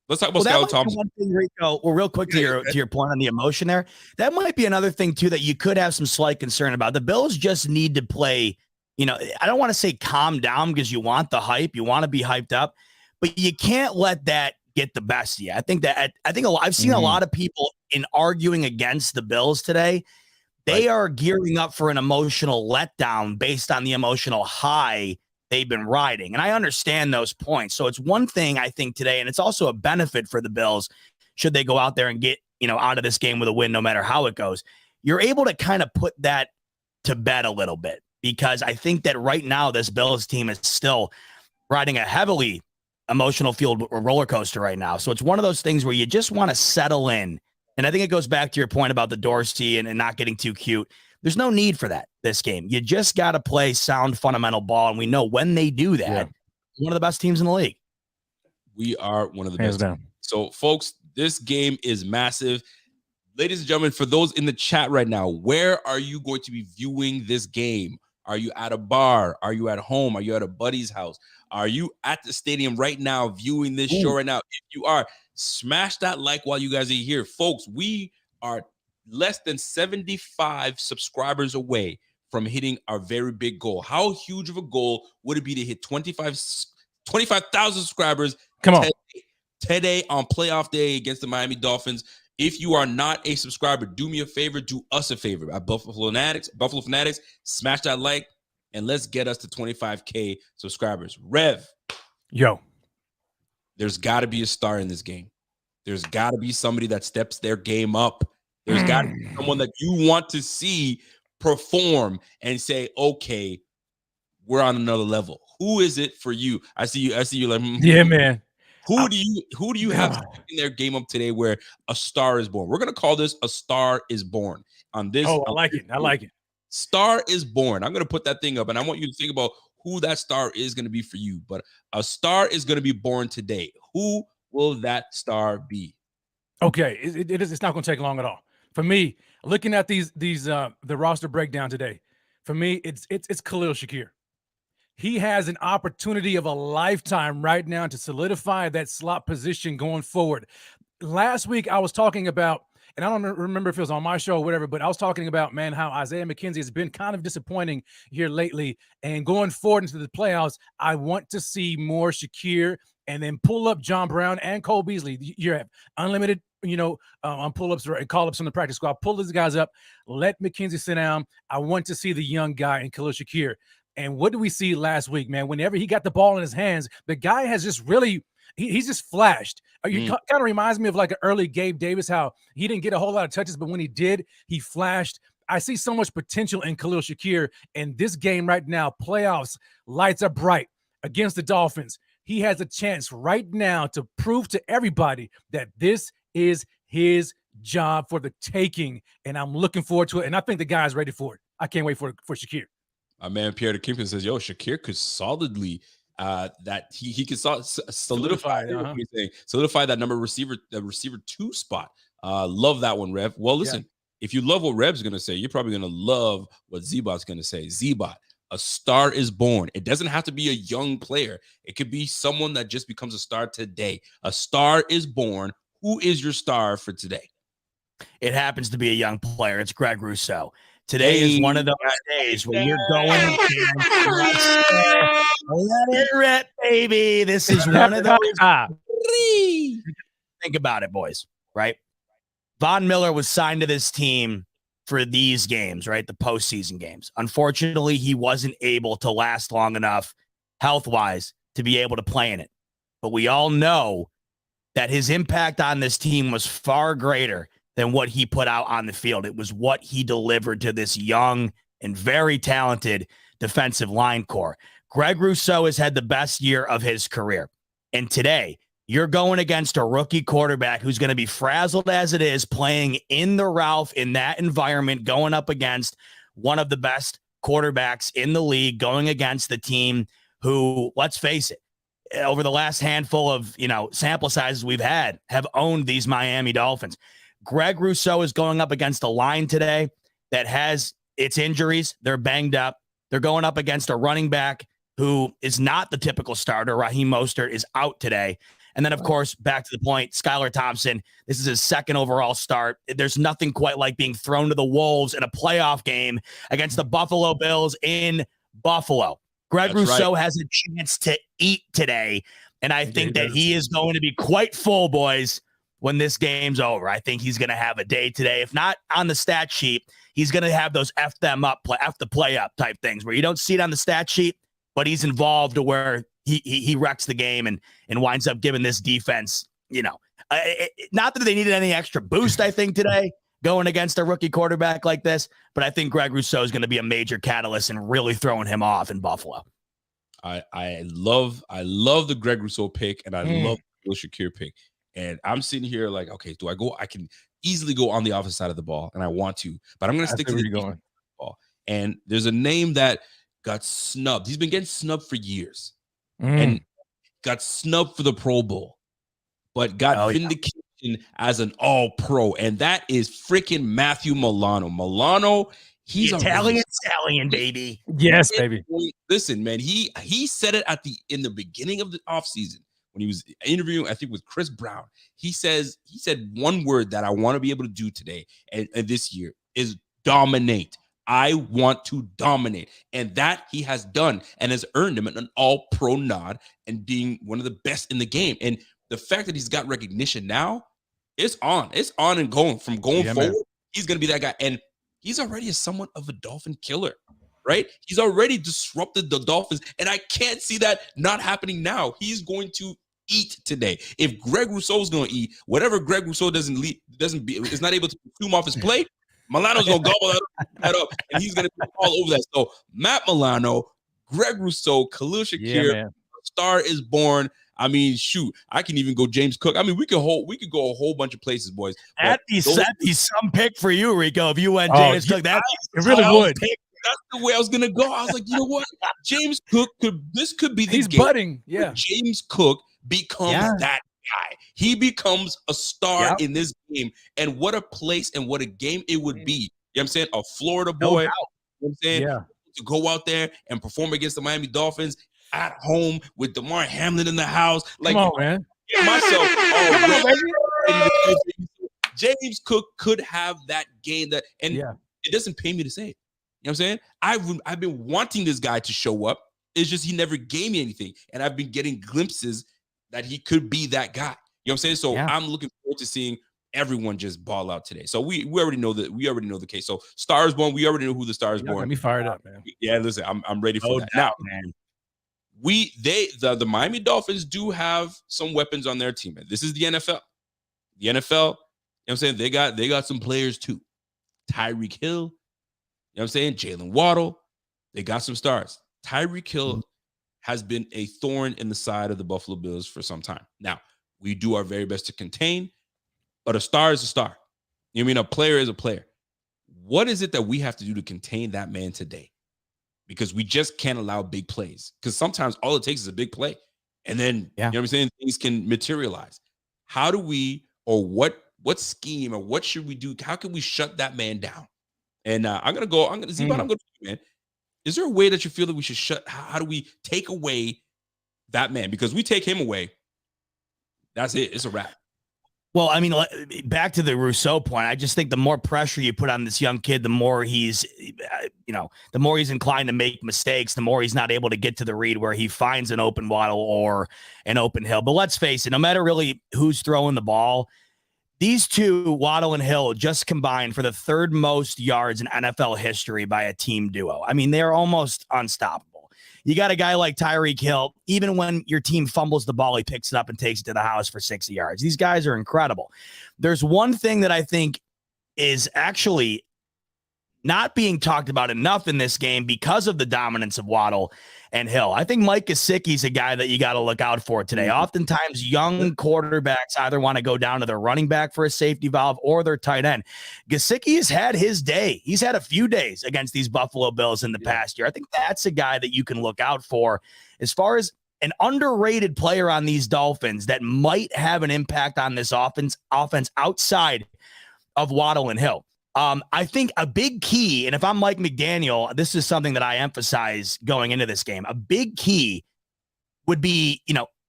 let's talk about Skylar Thompson. One thing, Rico, well, real quick to your point on the emotion there. That might be another thing too that you could have some slight concern about. The Bills just need to play. I don't want to say calm down because you want the hype, you want to be hyped up, but you can't let that get the best of you. I think I've seen a lot of people in arguing against the Bills today. They are gearing up for an emotional letdown based on the emotional high they've been riding. And I understand those points. So it's one thing I think today, and it's also a benefit for the Bills should they go out there and get, out of this game with a win, no matter how it goes. You're able to kind of put that to bed a little bit, because I think that right now this Bills team is still riding a heavily emotional fueled roller coaster right now. So it's one of those things where you just want to settle in. And I think it goes back to your point about the Dorsey and not getting too cute. There's no need for that this game. You just got to play sound fundamental ball. And we know when they do that, one of the best teams in the league. We are one of the Hands best. down. So, folks, this game is massive. Ladies and gentlemen, for those in the chat right now, where are you going to be viewing this game? Are you at a bar? Are you at home? Are you at a buddy's house? Are you at the stadium right now viewing this show right now? If you are, smash that like while you guys are here. Folks, we are less than 75 subscribers away from hitting our very big goal. How huge of a goal would it be to hit 25,000 subscribers today on playoff day against the Miami Dolphins? If you are not a subscriber, do me a favor, do us a favor. At Buffalo Fanatics, smash that like, and let's get us to 25K subscribers. Rev. Yo. There's got to be a star in this game. There's got to be somebody that steps their game up. There's got to be someone that you want to see perform and say, okay, we're on another level. Who is it for you? I see you like, yeah, man. Who do you have stepping their game up today where a star is born? We're going to call this A Star is Born on this. Oh, I like it. I like it. Star is born. I'm going to put that thing up, and I want you to think about who that star is going to be for you. But a star is going to be born today. Who will that star be? Okay, it's not going to take long at all. For me, looking at the roster breakdown today, for me, it's Khalil Shakir. He has an opportunity of a lifetime right now to solidify that slot position going forward. Last week, I was talking about, and I don't remember if it was on my show or whatever, but I was talking about, man, how Isaiah McKenzie has been kind of disappointing here lately. And going forward into the playoffs, I want to see more Shakir and then pull up John Brown and Cole Beasley. You have unlimited, on pull-ups or call-ups on the practice squad. Pull these guys up. Let McKenzie sit down. I want to see the young guy in Khalil Shakir. And what did we see last week, man? Whenever he got the ball in his hands, the guy has just really he's just flashed. Kind of reminds me of like an early Gabe Davis, how he didn't get a whole lot of touches, but when he did, he flashed. I see so much potential in Khalil Shakir. And this game right now, playoffs, lights are bright against the Dolphins. He has a chance right now to prove to everybody that this is his job for the taking. And I'm looking forward to it. And I think the guy's ready for it. I can't wait for Shakir. My man Pierre the Kingpin says, "Yo, Shakir could solidly that he could solidify that number receiver 2 spot." Love that one, Rev. Well, listen, if you love what Rev's gonna say, you're probably gonna love what Zbot's gonna say. Zbot, a star is born. It doesn't have to be a young player. It could be someone that just becomes a star today. A star is born. Who is your star for today? It happens to be a young player. It's Greg Rousseau. Today is one of those days where you're going let it rip, baby. This is one of those. Think about it, boys, right? Von Miller was signed to this team for these games, right? The postseason games. Unfortunately, he wasn't able to last long enough health-wise to be able to play in it. But we all know that his impact on this team was far greater than what he put out on the field. It was what he delivered to this young and very talented defensive line core. Greg Rousseau has had the best year of his career. And today, you're going against a rookie quarterback who's going to be frazzled as it is, playing in the Ralph in that environment, going up against one of the best quarterbacks in the league, going against the team who, let's face it, over the last handful of sample sizes we've had, have owned these Miami Dolphins. Greg Rousseau is going up against a line today that has its injuries. They're banged up. They're going up against a running back who is not the typical starter. Raheem Mostert is out today. And then, of course, back to the point, Skylar Thompson, this is his second overall start. There's nothing quite like being thrown to the wolves in a playoff game against the Buffalo Bills in Buffalo. Greg Rousseau has a chance to eat today, and I think that he is going to be quite full, boys, when this game's over. I think he's going to have a day today. If not on the stat sheet, he's going to have those F them up, F the play up type things where you don't see it on the stat sheet, but he's involved to where he wrecks the game and winds up giving this defense, not that they needed any extra boost, I think, today going against a rookie quarterback like this, but I think Greg Rousseau is going to be a major catalyst and really throwing him off in Buffalo. I love the Greg Rousseau pick, and I love the Shakir pick. And I'm sitting here like, okay, do I go? I can easily go on the offensive side of the ball, and I want to, but I'm going to stick to the defensive ball. And there's a name that got snubbed. He's been getting snubbed for years, and got snubbed for the Pro Bowl, but got vindication as an All-Pro, and that is freaking Matthew Milano. Milano, he's Italian stallion, baby. Yes, baby. Listen, man, he said it in the beginning of the offseason when he was interviewing, I think, with Chris Brown. He said one word that I want to be able to do today and this year is dominate. I want to dominate. And that he has done and has earned him an All-Pro nod and being one of the best in the game. And the fact that he's got recognition now, it's on and going forward. Man. He's going to be that guy. And he's already somewhat of a Dolphin killer, right? He's already disrupted the Dolphins. And I can't see that not happening now. He's going to eat today. If Greg Rousseau is going to eat, whatever Greg Rousseau is not able to consume off his plate, Milano's going to gobble that up, and he's going to be all over that. So Matt Milano, Greg Rousseau, Khalil Shakir, star is born. I mean, shoot, I can even go James Cook. I mean, we could go a whole bunch of places, boys. That'd be some pick for you, Rico, if you went James Cook. It really would. That's the way I was going to go. I was like, you know what? James Cook could be the He's game. budding. Yeah. James Cook becomes that guy. He becomes a star in this game. And what a place and what a game it would be. You know what I'm saying? A Florida boy. You know what I'm saying? Yeah. To go out there and perform against the Miami Dolphins at home with DeMar Hamlin in the house. Like, come on, man. Myself, James Cook could have that game it doesn't pay me to say it. You know what I'm saying? I've been wanting this guy to show up. It's just he never gave me anything. And I've been getting glimpses that he could be that guy. You know what I'm saying? So I'm looking forward to seeing everyone just ball out today. So we already know that. We already know the case. So Stars born. We already know who the Stars born. Got me fired up, man. Yeah, listen, I'm ready for that. Now, man, the Miami Dolphins do have some weapons on their team. Man. This is the NFL. The NFL, you know what I'm saying? They got some players too. Tyreek Hill, you know what I'm saying? Jalen Waddle. They got some stars. Tyreek Hill has been a thorn in the side of the Buffalo Bills for some time. Now, we do our very best to contain, but a star is a star. You know what I mean? A player is a player. What is it that we have to do to contain that man today? Because we just can't allow big plays. Because sometimes all it takes is a big play. And then, you know what I'm saying? Things can materialize. How do we, or what scheme, or what should we do? How can we shut that man down? And I'm going to see what I'm going to do, man. Is there a way that you feel that we should how do we take away that man? Because we take him away, that's it. It's a wrap. Well, I mean, back to the Rousseau point, I just think the more pressure you put on this young kid, the more he's, the more he's inclined to make mistakes, the more he's not able to get to the read where he finds an open Waddle or an open Hill. But let's face it, no matter really who's throwing the ball, these two, Waddle and Hill, just combined for the third most yards in NFL history by a team duo. I mean, they're almost unstoppable. You got a guy like Tyreek Hill, even when your team fumbles the ball, he picks it up and takes it to the house for 60 yards. These guys are incredible. There's one thing that I think is actually not being talked about enough in this game because of the dominance of Waddle and Hill. I think Mike Gesicki's a guy that you got to look out for today. Oftentimes, young quarterbacks either want to go down to their running back for a safety valve or their tight end. Gesicki has had his day. He's had a few days against these Buffalo Bills in the past year. I think that's a guy that you can look out for as far as an underrated player on these Dolphins that might have an impact on this offense outside of Waddle and Hill. I think a big key, and if I'm Mike McDaniel, this is something that I emphasize going into this game. A big key would be,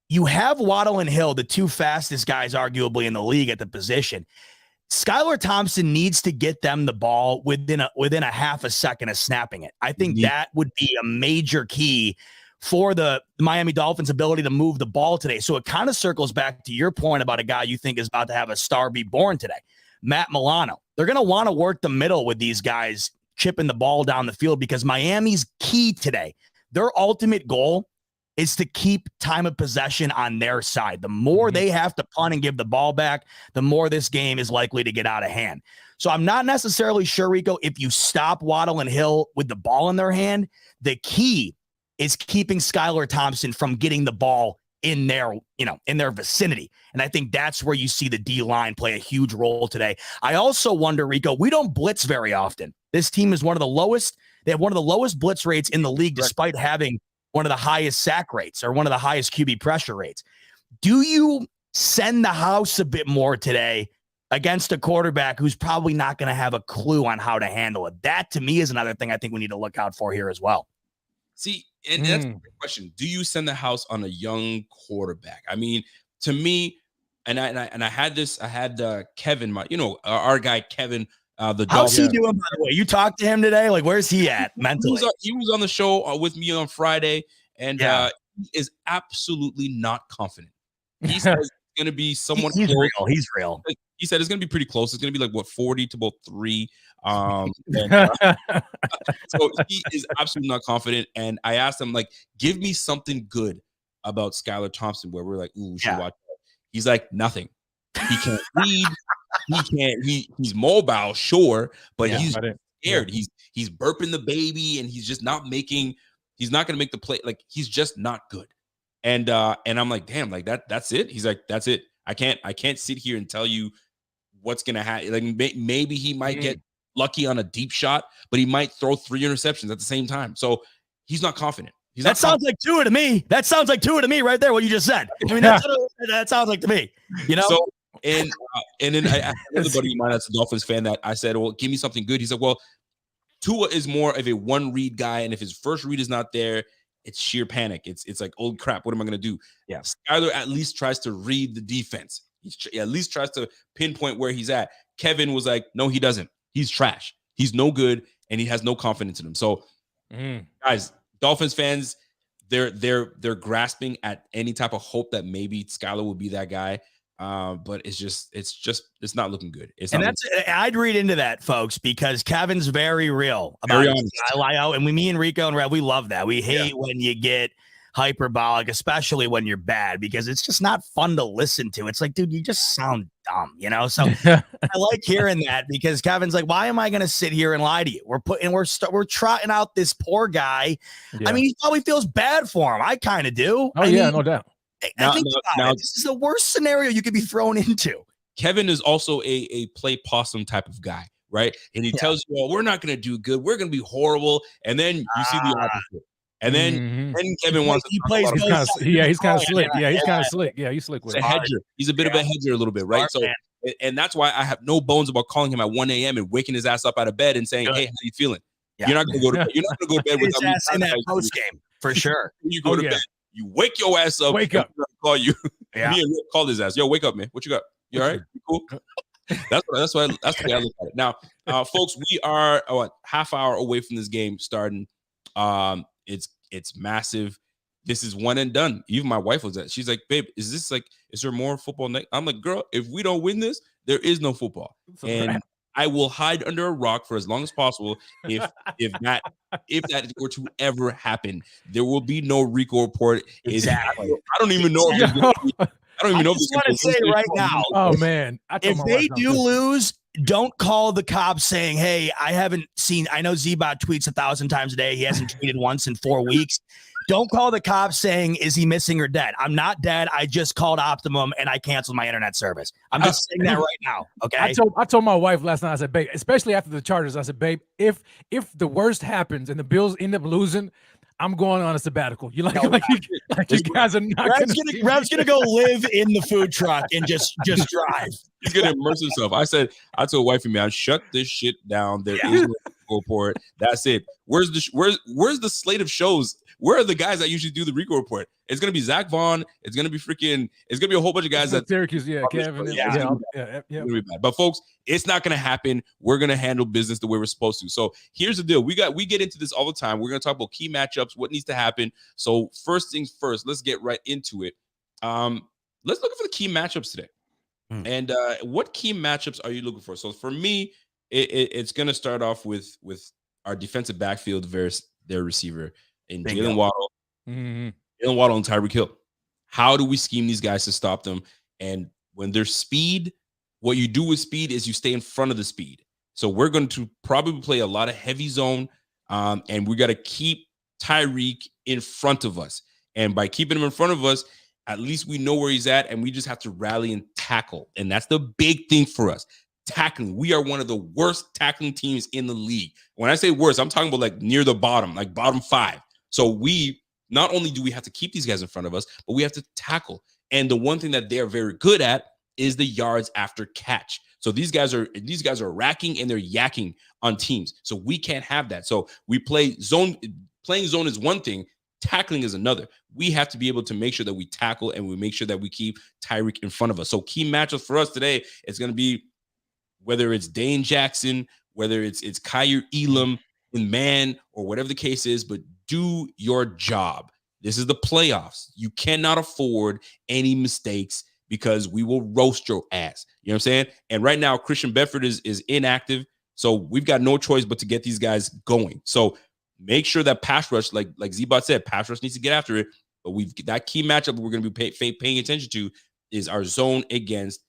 you have Waddle and Hill, the two fastest guys arguably in the league at the position. Skylar Thompson needs to get them the ball within a half a second of snapping it. I think that would be a major key for the Miami Dolphins' ability to move the ball today. So it kind of circles back to your point about a guy you think is about to have a star be born today, Matt Milano. They're going to want to work the middle with these guys chipping the ball down the field because Miami's key today, their ultimate goal is to keep time of possession on their side. The more they have to punt and give the ball back, the more this game is likely to get out of hand. So I'm not necessarily sure, Rico, if you stop Waddle and Hill with the ball in their hand, the key is keeping Skylar Thompson from getting the ball in their vicinity. And I think that's where you see the D-line play a huge role today. I also wonder, Rico, we don't blitz very often. This team is one of the lowest. They have one of the lowest blitz rates in the league, despite having one of the highest sack rates or one of the highest QB pressure rates. Do you send the house a bit more today against a quarterback who's probably not going to have a clue on how to handle it? That, to me, is another thing I think we need to look out for here as well. See, and that's a great question. Do you send the house on a young quarterback? I mean, to me, and I had Kevin, our guy Kevin, the how's he Dolphins. doing, by the way? You talked to him today? Like, where's he at mentally? He was on the show with me on Friday, and he is absolutely not confident. He says it's going to be someone. He's real. He's real. He said it's going to be pretty close. It's going to be like 40 to about 3. So he is absolutely not confident. And I asked him, like, give me something good about Skylar Thompson where we're like, ooh, we should watch that. He's like, nothing. He can't read. He's mobile, sure, but he's scared. He's burping the baby, and he's not going to make the play. Like, he's just not good. And I'm like, damn, like that's it. He's like, that's it. I can't sit here and tell you what's going to happen. Like, maybe he might get lucky on a deep shot, but he might throw 3 interceptions at the same time. So he's not confident. Sounds like Tua to me. That sounds like Tua to me right there, what you just said. I mean, that sounds like to me, So, and then I asked another buddy of mine that's a Dolphins fan that I said, well, give me something good. He said, well, Tua is more of a one-read guy, and if his first read is not there, it's sheer panic. It's like, oh, crap, what am I going to do? Yeah. Skylar at least tries to read the defense. He at least tries to pinpoint where he's at. Kevin was like, no, he doesn't. He's trash. He's no good, and he has no confidence in him. So, guys, Dolphins fans, they're grasping at any type of hope that maybe Skylar will be that guy. But it's not looking good. I'd read into that, folks, because Kevin's very real about it. And me and Rico and Rev, we love that. We hate when you get hyperbolic, especially when you're bad, because it's just not fun to listen to. It's like, dude, you just sound dumb, So I like hearing that, because Kevin's like, why am I going to sit here and lie to you? We're trotting out this poor guy. Yeah. I mean, he probably feels bad for him. I kind of do. Oh, no doubt. I think this is the worst scenario you could be thrown into. Kevin is also a play possum type of guy, right? And he tells you, well, we're not going to do good. We're going to be horrible. And then you see the opposite. And then Kevin wants to play. He's kind of slick. Yeah, he's kind of slick. Yeah, he's slick with it. He's a hedger. He's a bit of a hedger a little bit, right? So, and that's why I have no bones about calling him at 1 a.m. and waking his ass up out of bed and saying, hey, how you feeling? Yeah. You're not going to go to bed. You're not going to go to bed with his ass in that post game, for sure. You go to bed. You wake your ass up. Wake up. Call you. Yeah. Me and Rick call his ass. Yo, wake up, man. What you got? You all right? You cool? That's the way I look at it. Now, folks, we are half hour away from this game starting. It's massive. This is one and done. Even my wife was at. She's like, babe, is there more football next? I'm like, girl, if we don't win this, there is no football. And I will hide under a rock for as long as possible. If that were to ever happen, there will be no Rico report. Exactly. I don't even know. I don't even know. I just want to say right now. Oh man! If they do lose, don't call the cops saying, "Hey, I know Z-Bot tweets 1,000 times a day. He hasn't tweeted once in 4 weeks." Don't call the cops saying, is he missing or dead? I'm not dead. I just called Optimum and I canceled my internet service. I'm just saying that right now. Okay. I told my wife last night, I said, babe, especially after the Chargers, I said, babe, if the worst happens and the Bills end up losing, I'm going on a sabbatical. You like, No, you guys are not Rev's gonna go live in the food truck and just drive. He's gonna immerse himself. I told wifey, man, shut this shit down. There is no report. That's it. Where's the slate of shows? Where are the guys that usually do the Rico report? It's gonna be Zach Vaughn. It's gonna be a whole bunch of guys that Syracuse, Kevin. Yeah. Really bad. But folks, it's not gonna happen. We're gonna handle business the way we're supposed to. So here's the deal. We get into this all the time. We're gonna talk about key matchups, what needs to happen. So first things first, let's get right into it. Let's look for the key matchups today. And what key matchups are you looking for? So for me, it's gonna start off with our defensive backfield versus their receiver in Jalen Waddle. Jalen Waddle and Tyreek Hill. How do we scheme these guys to stop them? And when there's speed, what you do with speed is you stay in front of the speed. So we're going to probably play a lot of heavy zone, and we got to keep Tyreek in front of us. And by keeping him in front of us, at least we know where he's at, and we just have to rally and tackle. And that's the big thing for us. Tackling. We are one of the worst tackling teams in the league. When I say worst, I'm talking about like near the bottom, like bottom 5. So we not only do we have to keep these guys in front of us, but we have to tackle. And the one thing that they're very good at is the yards after catch. So these guys are racking and they're yakking on teams. So we can't have that. So we play zone. Playing zone is one thing. Tackling is another. We have to be able to make sure that we tackle and we make sure that we keep Tyreek in front of us. So key matchups for us today, it's going to be whether it's Dane Jackson, whether it's Kyer Elam in man or whatever the case is, but do your job. This is the playoffs. You cannot afford any mistakes because we will roast your ass. You know what I'm saying? And right now, Christian Bedford is inactive. So we've got no choice but to get these guys going. So make sure that pass rush, like Z-Bot said, pass rush needs to get after it. But that key matchup we're going to be paying attention to is our zone against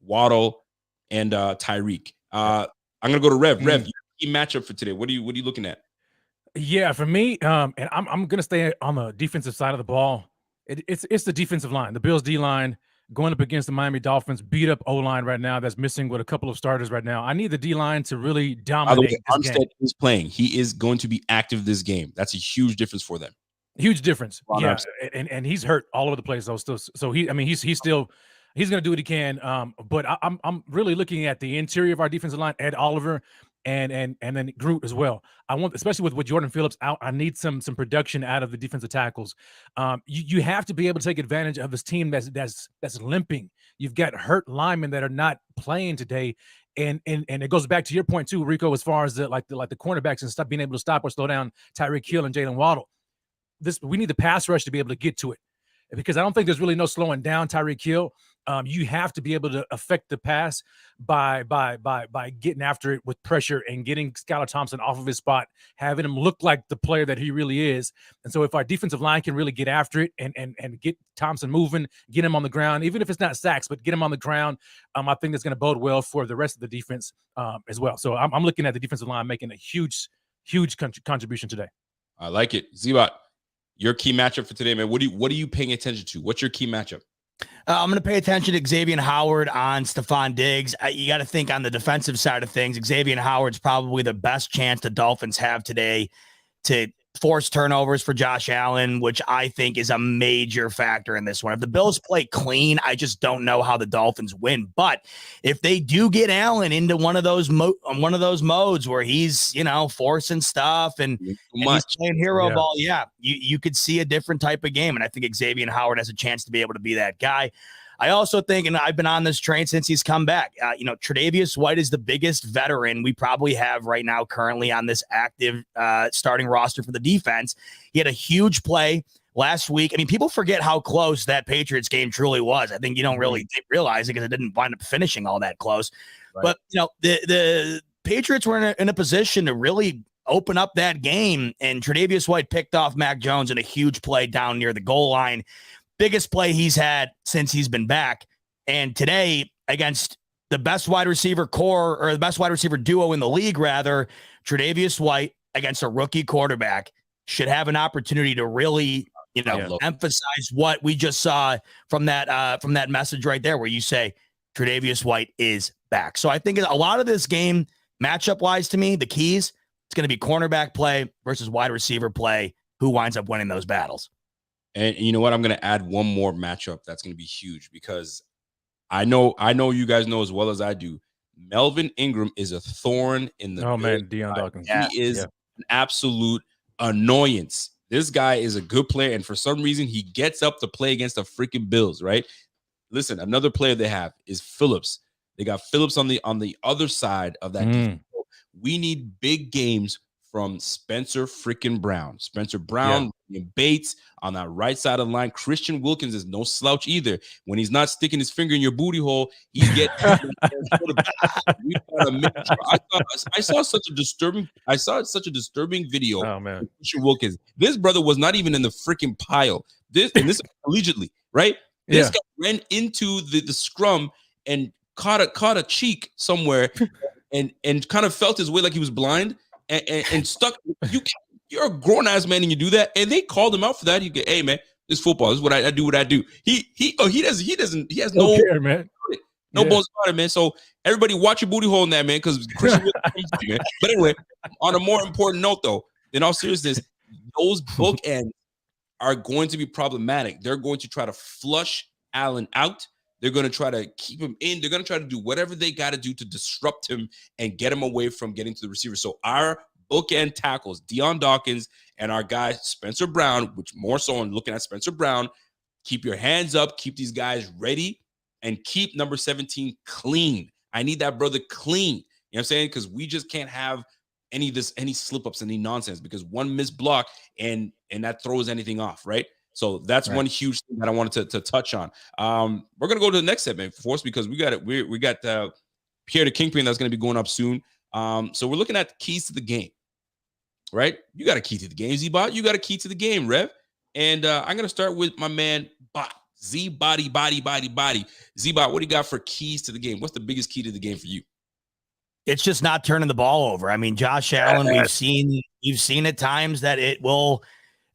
Waddle and Tyreek. I'm going to go to Rev. Rev, your key matchup for today. What are you looking at? Yeah, for me, and I'm gonna stay on the defensive side of the ball. It's the defensive line, the Bills D line going up against the Miami Dolphins, beat up O line right now. That's missing with a couple of starters right now. I need the D line to really dominate. Armstead is playing. He is going to be active this game. That's a huge difference for them. Huge difference. Yeah, and he's hurt all over the place though. Still, so he's going to do what he can. But I'm really looking at the interior of our defensive line, Ed Oliver, and then Groot as well. I want, especially with Jordan Phillips out, I need some production out of the defensive tackles. You have to be able to take advantage of this team that's limping. You've got hurt linemen that are not playing today, and it goes back to your point too, Rico, as far as the cornerbacks and stuff being able to stop or slow down Tyreek Hill and Jalen Waddle. We need the pass rush to be able to get to it, because I don't think there's really no slowing down Tyreek Hill. You have to be able to affect the pass by getting after it with pressure and getting Skylar Thompson off of his spot, having him look like the player that he really is. And so if our defensive line can really get after it and get Thompson moving, get him on the ground, even if it's not sacks, but get him on the ground, I think that's going to bode well for the rest of the defense as well. So I'm looking at the defensive line making a huge contribution today. I like it. Z-Bot, your key matchup for today, man. What are you paying attention to? What's your key matchup? I'm going to pay attention to Xavier Howard on Stephon Diggs. You got to think on the defensive side of things. Xavier Howard's probably the best chance the Dolphins have today to force turnovers for Josh Allen, which I think is a major factor in this one. If the Bills play clean, I just don't know how the Dolphins win. But if they do get Allen into one of those modes where he's, forcing stuff and he's playing hero ball, you could see a different type of game. And I think Xavier Howard has a chance to be able to be that guy. I also think, and I've been on this train since he's come back, Tre'Davious White is the biggest veteran we probably have right now currently on this active starting roster for the defense. He had a huge play last week. I mean, people forget how close that Patriots game truly was. I think you don't really realize it because it didn't wind up finishing all that close. Right. But, the Patriots were in a position to really open up that game, and Tre'Davious White picked off Mac Jones in a huge play down near the goal line. Biggest play he's had since he's been back. And today, against the best wide receiver core, or the best wide receiver duo in the league, rather, Tre'Davious White against a rookie quarterback should have an opportunity to really, emphasize what we just saw from that message right there, where you say Tre'Davious White is back. So I think a lot of this game, matchup wise, to me, the keys, it's going to be cornerback play versus wide receiver play who winds up winning those battles. And you know what? I'm going to add one more matchup that's going to be huge because I know you guys know as well as I do. Melvin Ingram is a thorn in the man, Deion Dawkins. He is an absolute annoyance. This guy is a good player, and for some reason, he gets up to play against the freaking Bills, right? Listen, another player they have is Phillips. They got Phillips on the other side of that defense. We need big games from Spencer freaking Brown. Spencer Brown, Bates on that right side of the line. Christian Wilkins is no slouch either. When he's not sticking his finger in your booty hole, he's getting. I saw such a disturbing video. Oh man, of Christian Wilkins. This brother was not even in the freaking pile. This is collegiately, right? This guy ran into the scrum and caught a cheek somewhere, and kind of felt his way like he was blind. And stuck. You're a grown ass man and you do that, and they called him out for that. You get, hey man, this football. This is what I do. What I do. He has no care, man. No bones about it, man. So everybody, watch your booty hole in that, man, because Christian. Man. But anyway, on a more important note, though, in all seriousness, those bookends are going to be problematic. They're going to try to flush Allen out. They're going to try to keep him in. They're going to try to do whatever they got to do to disrupt him and get him away from getting to the receiver. So our bookend tackles, Deion Dawkins and our guy, Spencer Brown, which more so on looking at Spencer Brown, keep your hands up, keep these guys ready, and keep number 17 clean. I need that brother clean. You know what I'm saying? Because we just can't have any slip-ups, any nonsense, because one missed block and that throws anything off, right? So that's one huge thing that I wanted to touch on. We're gonna go to the next segment, Force, because we got Pierre the Kingpin that's gonna be going up soon. So we're looking at keys to the game, right? You got a key to the game, Z-Bot. You got a key to the game, Rev. And I'm gonna start with my man Bot. Z-Body. Z-Bot, what do you got for keys to the game? What's the biggest key to the game for you? It's just not turning the ball over. I mean, Josh Allen, you've seen at times that it will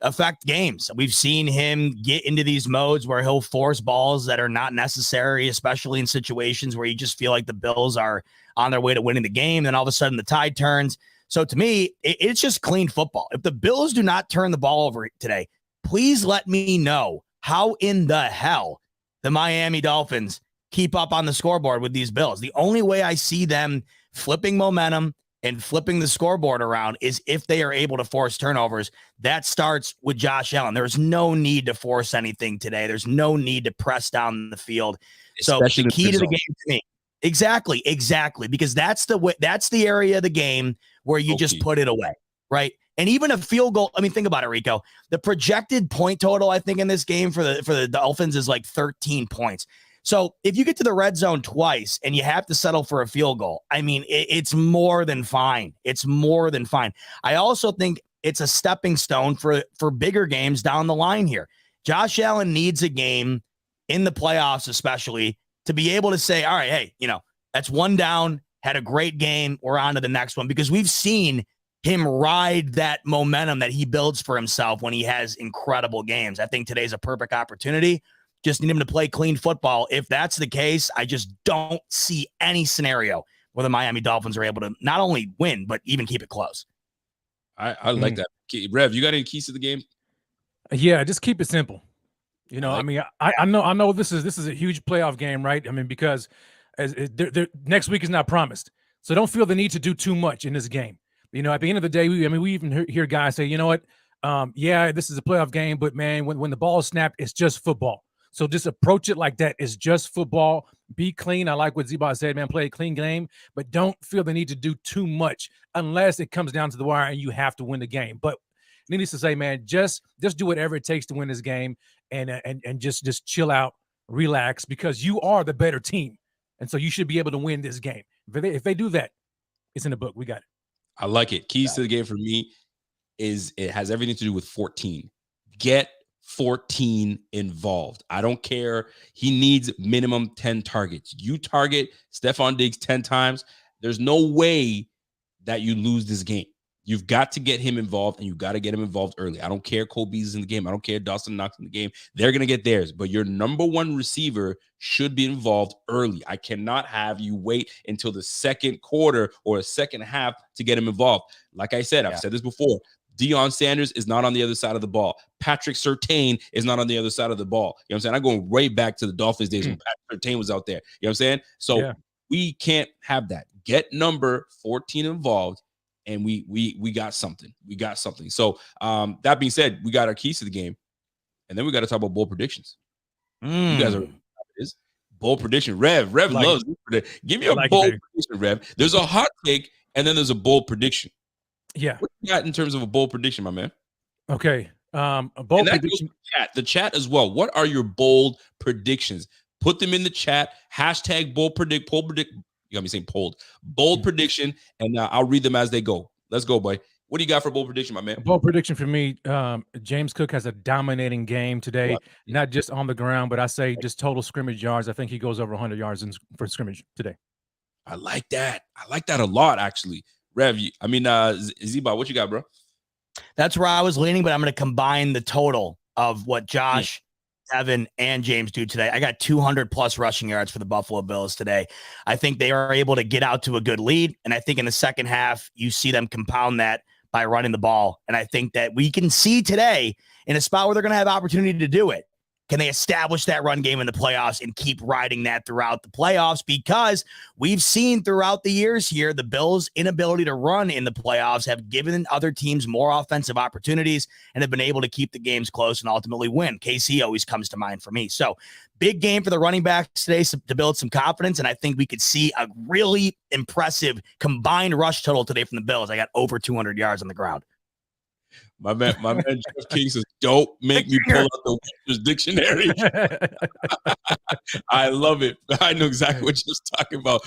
affect games. We've seen him get into these modes where he'll force balls that are not necessary, especially in situations where you just feel like the Bills are on their way to winning the game. Then all of a sudden the tide turns. So to me, it's just clean football. If the Bills do not turn the ball over today, please let me know how in the hell the Miami Dolphins keep up on the scoreboard with these Bills. The only way I see them flipping momentum and flipping the scoreboard around is if they are able to force turnovers. That starts with Josh Allen. There's no need to force anything today. There's no need to press down the field. Especially so the key to the game to me. Exactly. Because that's the area of the game where you just put it away, right? And even a field goal. I mean, think about it, Rico. The projected point total, I think, in this game for the Dolphins is like 13 points. So if you get to the red zone twice and you have to settle for a field goal, I mean, it's more than fine. It's more than fine. I also think it's a stepping stone for bigger games down the line here. Josh Allen needs a game in the playoffs, especially, to be able to say, all right, hey, that's one down, had a great game, we're on to the next one, because we've seen him ride that momentum that he builds for himself when he has incredible games. I think today's a perfect opportunity. Just need him to play clean football. If that's the case, I just don't see any scenario where the Miami Dolphins are able to not only win, but even keep it close. I like that. Rev, you got any keys to the game? Yeah, just keep it simple. I mean, I know this is a huge playoff game, right? I mean, because next week is not promised. So don't feel the need to do too much in this game. At the end of the day, we even hear guys say, you know what? Yeah, this is a playoff game, but man, when the ball is snapped, it's just football. So just approach it like that. It's just football. Be clean. I like what Z-Bot said, man. Play a clean game, but don't feel the need to do too much unless it comes down to the wire and you have to win the game. But needless to say, man, just do whatever it takes to win this game and just chill out, relax, because you are the better team. And so you should be able to win this game. If they do that, it's in the book. We got it. I like it. Keys to the game for me is it has everything to do with 14. Get 14 involved. I don't care. He needs minimum 10 targets. You target Stephon Diggs 10 times. There's no way that you lose this game. You've got to get him involved, and you've got to get him involved early. I don't care Cole Beasley's in the game. I don't care Dawson Knox in the game. They're going to get theirs, but your number one receiver should be involved early. I cannot have you wait until the second quarter or a second half to get him involved. Like I said, I've said this before. Deion Sanders is not on the other side of the ball. Patrick Surtain is not on the other side of the ball. You know what I'm saying? I'm going right back to the Dolphins days when Patrick Surtain was out there. You know what I'm saying? So we can't have that. Get number 14 involved, and we got something. We got something. So that being said, we got our keys to the game, and then we got to talk about bold predictions. You guys are is bold prediction. Rev like loves it. Give me a bold prediction, Rev. There's a hot take, and then there's a bold prediction. Yeah. What you got in terms of a bold prediction, my man? Okay. A bold prediction. The chat as well. What are your bold predictions? Put them in the chat. Hashtag bold predict. You got me saying bold prediction, and I'll read them as they go. Let's go, boy. What do you got for bold prediction, my man? Bold prediction for me, James Cook has a dominating game today, not just on the ground, but I say just total scrimmage yards. I think he goes over 100 yards for scrimmage today. I like that. I like that a lot, actually. Rev, Ziba, what you got, bro? That's where I was leaning, but I'm going to combine the total of what Josh, Evan, and James do today. I got 200+ rushing yards for the Buffalo Bills today. I think they are able to get out to a good lead, and I think in the second half, you see them compound that by running the ball. And I think that we can see today in a spot where they're going to have opportunity to do it. Can they establish that run game in the playoffs and keep riding that throughout the playoffs? Because we've seen throughout the years here, the Bills' inability to run in the playoffs have given other teams more offensive opportunities and have been able to keep the games close and ultimately win. KC always comes to mind for me. So big game for the running backs today to build some confidence. And I think we could see a really impressive combined rush total today from the Bills. I got over 200 yards on the ground. My man Jeff King says, don't make me pull out the Webster's dictionary. I love it. I know exactly what you're talking about.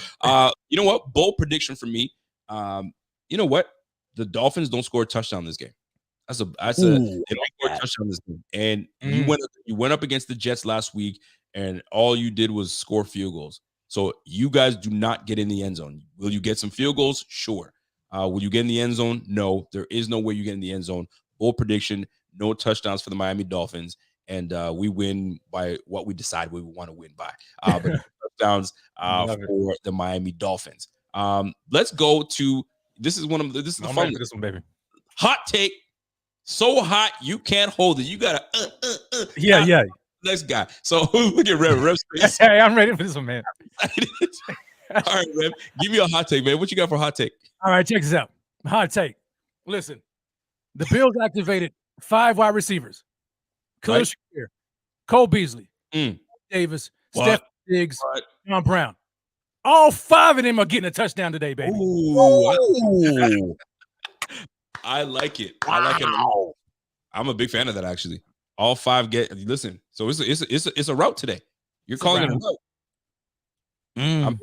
You know what? Bold prediction for me. You know what? The Dolphins don't score a touchdown this game. They don't score a touchdown this game. And you went up against the Jets last week, and all you did was score field goals. So you guys do not get in the end zone. Will you get some field goals? Sure. Will you get in the end zone? No, there is no way you get in the end zone. Bold prediction, no touchdowns for the Miami Dolphins, and we win by what we decide we want to win by. But touchdowns for the Miami Dolphins. Let's go to this is the fun this one, baby. Hot take, so hot you can't hold it. You gotta yeah. Next guy. So look at Rev's face. Hey, I'm ready for this one, man. All right, Rev, give me a hot take, man. What you got for a hot take? All right, check this out. Hot take. Listen, the Bills activated 5 wide receivers: Khalil Shakir, Cole Beasley, Davis, Steph Diggs, John Brown. All 5 of them are getting a touchdown today, baby. Ooh. I like it. I like it. I'm a big fan of that, actually. All 5 get. Listen, so it's a route today. You're calling it a route.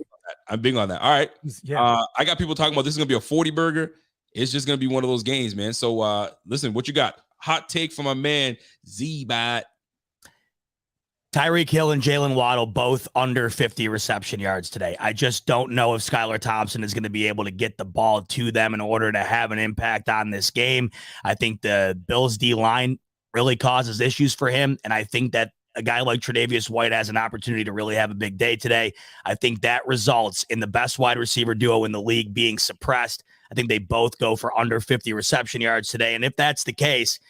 I'm big on that. All right. Yeah. I got people talking about this is gonna be a 40 burger. It's just gonna be one of those games, man. So listen, what you got? Hot take from my man Z-Bat. Tyreek Hill and Jalen Waddle both under 50 reception yards today. I just don't know if Skylar Thompson is going to be able to get the ball to them in order to have an impact on this game. I think the Bills D-line really causes issues for him, and I think that a guy like Tre'Davious White has an opportunity to really have a big day today. I think that results in the best wide receiver duo in the league being suppressed. I think they both go for under 50 reception yards today. And if that's the case,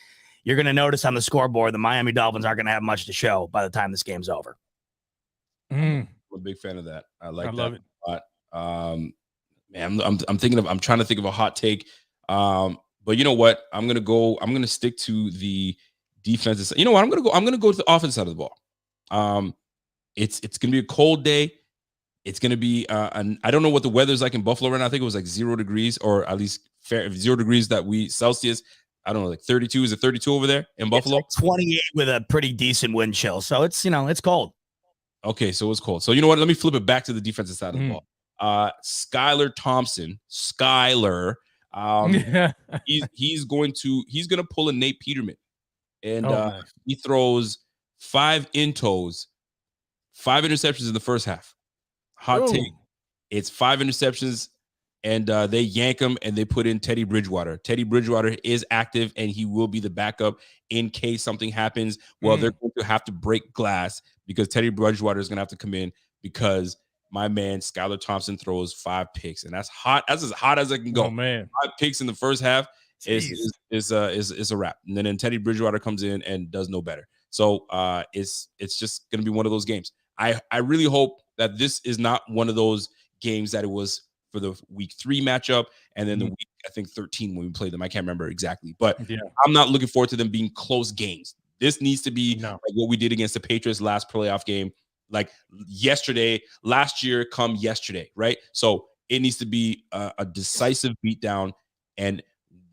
you're going to notice on the scoreboard, the Miami Dolphins aren't going to have much to show by the time this game's over. I'm a big fan of that. I love it a lot. Man, I'm trying to think of a hot take. But you know what? I'm going to stick to the defense. You know what? I'm gonna go to the offense side of the ball. It's gonna be a cold day. It's gonna be I don't know what the weather's like in Buffalo right now. I think it was like 0 degrees, or at least 0 degrees Celsius. I don't know, like 32. Is it 32 over there in Buffalo? It's like 28 with a pretty decent wind chill. So it's it's cold. Okay, so it's cold. So you know what? Let me flip it back to the defensive side of the ball. Skylar Thompson. He's gonna pull a Nate Peterman. And he throws 5 intos, 5 interceptions in the first half. Hot take. It's 5 interceptions, and they yank him, and they put in Teddy Bridgewater. Teddy Bridgewater is active, and he will be the backup in case something happens. Well, they're going to have to break glass because Teddy Bridgewater is going to have to come in because my man Skylar Thompson throws 5 picks, and that's hot. That's as hot as it can go. Oh, man. 5 picks in the first half. is a wrap. And then Teddy Bridgewater comes in and does no better. So it's just going to be one of those games. I really hope that this is not one of those games that it was for the week 3 matchup and then the week, I think 13 when we played them. I can't remember exactly, but I'm not looking forward to them being close games. This needs to be like what we did against the Patriots last playoff game, like last year come yesterday, right? So it needs to be a decisive beatdown, and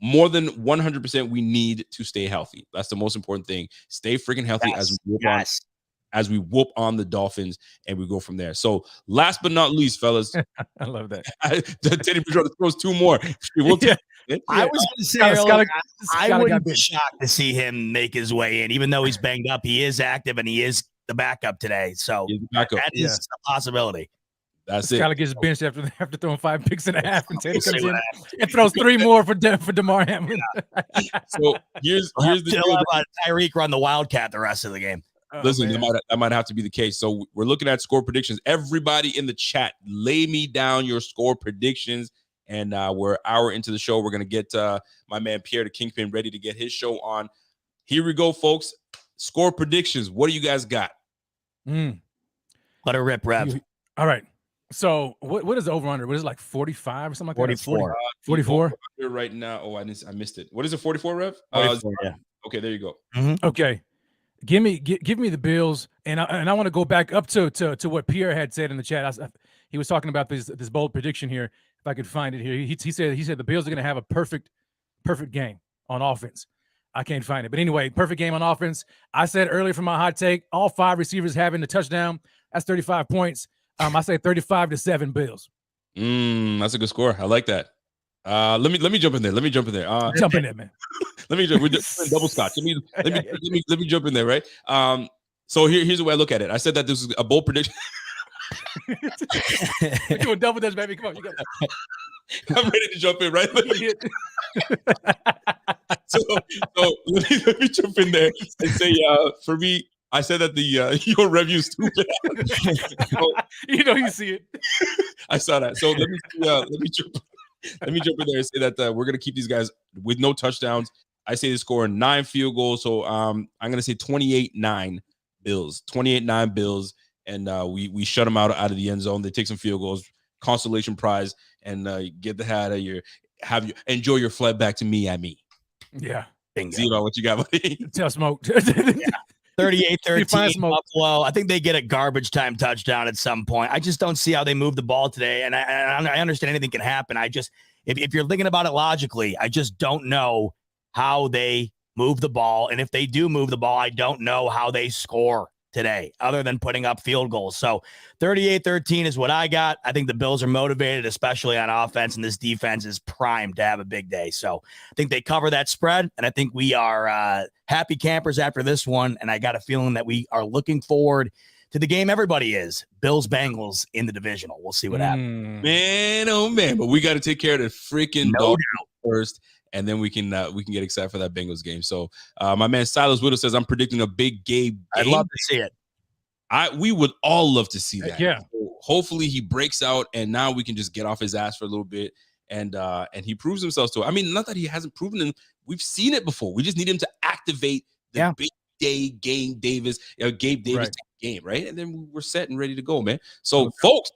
more than 100%, we need to stay healthy. That's the most important thing. Stay freaking healthy as we whoop on the Dolphins, and we go from there. So last but not least, fellas, I love that. Teddy Bridgewater throws 2 more. I was going to say earlier, I wouldn't be shocked to see him make his way in, even though he's banged up. He is active, and he is the backup today. So that is a possibility. That's it. Skyler gets benched after throwing 5 picks and a half, and Teddy comes in and throws 3 more for DeMar Hamlin. So here's the deal. About Tyreek run the Wildcat the rest of the game. Listen, that might have to be the case. So we're looking at score predictions. Everybody in the chat, lay me down your score predictions. And we're an hour into the show. We're going to get my man Pierre the Kingpin ready to get his show on. Here we go, folks. Score predictions. What do you guys got? Let her rip, Rev. All right. So what is the over-under? What is it, like 45 or something like 44. that? 44? Right now. Oh, I missed it. What is it, 44, Rev? 44, yeah. Okay, there you go. Mm-hmm. Okay. Give me the Bills, and I want to go back up to what Pierre had said in the chat. He was talking about this bold prediction here. If I could find it here, he said the Bills are going to have a perfect game on offense. I can't find it, but anyway, perfect game on offense. I said earlier from my hot take, all 5 receivers having the touchdown. That's 35 points. I say 35-7 Bills. That's a good score. I like that. Let me jump in there. Jump in there, man. Let me jump. We're doing double scotch. Let me jump in there, right? So here's the way I look at it. I said that this is a bold prediction. We're doing double dutch, baby. Come on, you got that. I'm ready to jump in, right? so let me jump in there and say, for me, I said that your review is stupid. So, you see it. I saw that. So let me jump in there and say that we're gonna keep these guys with no touchdowns. I say they score 9 field goals. So I'm gonna say 28-9 Bills. 28-9 Bills, and we shut them out of the end zone. They take some field goals, consolation prize, and get the hat of enjoy your flight back to Miami. Yeah. See about what you got, buddy. Tell Smoke. Yeah. 38-13 Buffalo. I think they get a garbage time touchdown at some point. I just don't see how they move the ball today. And I understand anything can happen. If you're thinking about it logically, I just don't know how they move the ball. And if they do move the ball, I don't know how they score today other than putting up field goals. So 38-13 is what I got. I think the Bills are motivated, especially on offense, and this defense is primed to have a big day. So I think they cover that spread, and I think we are happy campers after this one, and I got a feeling that we are looking forward to the game everybody is, Bills-Bengals in the divisional. We'll see what happens. Man, oh man, but we got to take care of the freaking Dolphins first, and then we can get excited for that Bengals game. So my man Silas Widow says, I'm predicting a big game. I'd love to see it. We would all love to see that. Yeah. So hopefully he breaks out, and now we can just get off his ass for a little bit, and he proves himself to it. I mean, not that he hasn't proven it. We've seen it before. We just need him to activate the big day Gabe Davis game, right? And then we're set and ready to go, man. So, folks,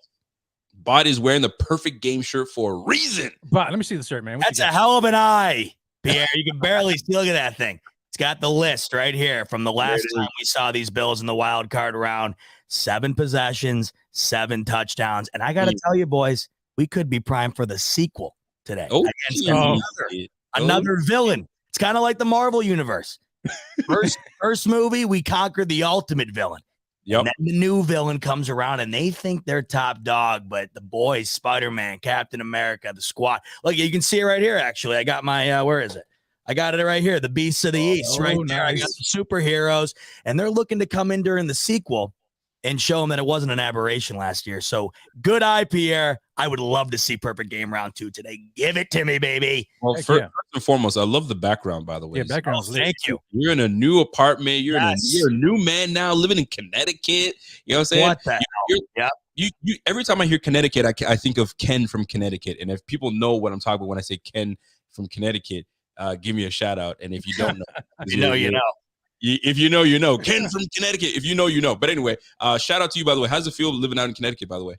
Bot is wearing the perfect game shirt for a reason. Bot, let me see the shirt, man. That's a hell of an eye, Pierre. You can barely see. Look at that thing. It's got the list right here from the last time we saw these Bills in the wild card round. 7 possessions, 7 touchdowns. And I got to tell you, boys, we could be primed for the sequel today. Another villain. It's kind of like the Marvel universe. First movie, we conquered the ultimate villain. Yep. And then the new villain comes around and they think they're top dog, but the boys, Spider-Man, Captain America, the Squad. Look, you can see it right here, actually. I got my, where is it? I got it right here. The Beasts of the East right there. Nice. I got the superheroes, and they're looking to come in during the sequel and show them that it wasn't an aberration last year. So good eye, Pierre. I would love to see Perfect Game Round 2 today. Give it to me, baby. Well, first and foremost, I love the background, by the way. Yeah, background's lit. Thank you. You're in a new apartment. You're a new man now, living in Connecticut. You know what I'm saying? What the hell? You every time I hear Connecticut, I think of Ken from Connecticut. And if people know what I'm talking about when I say Ken from Connecticut, give me a shout out. And if you don't know, you know, you know. If you know, you know. Ken from Connecticut. If you know, you know. But anyway, shout out to you, by the way. How's it feel living out in Connecticut, by the way?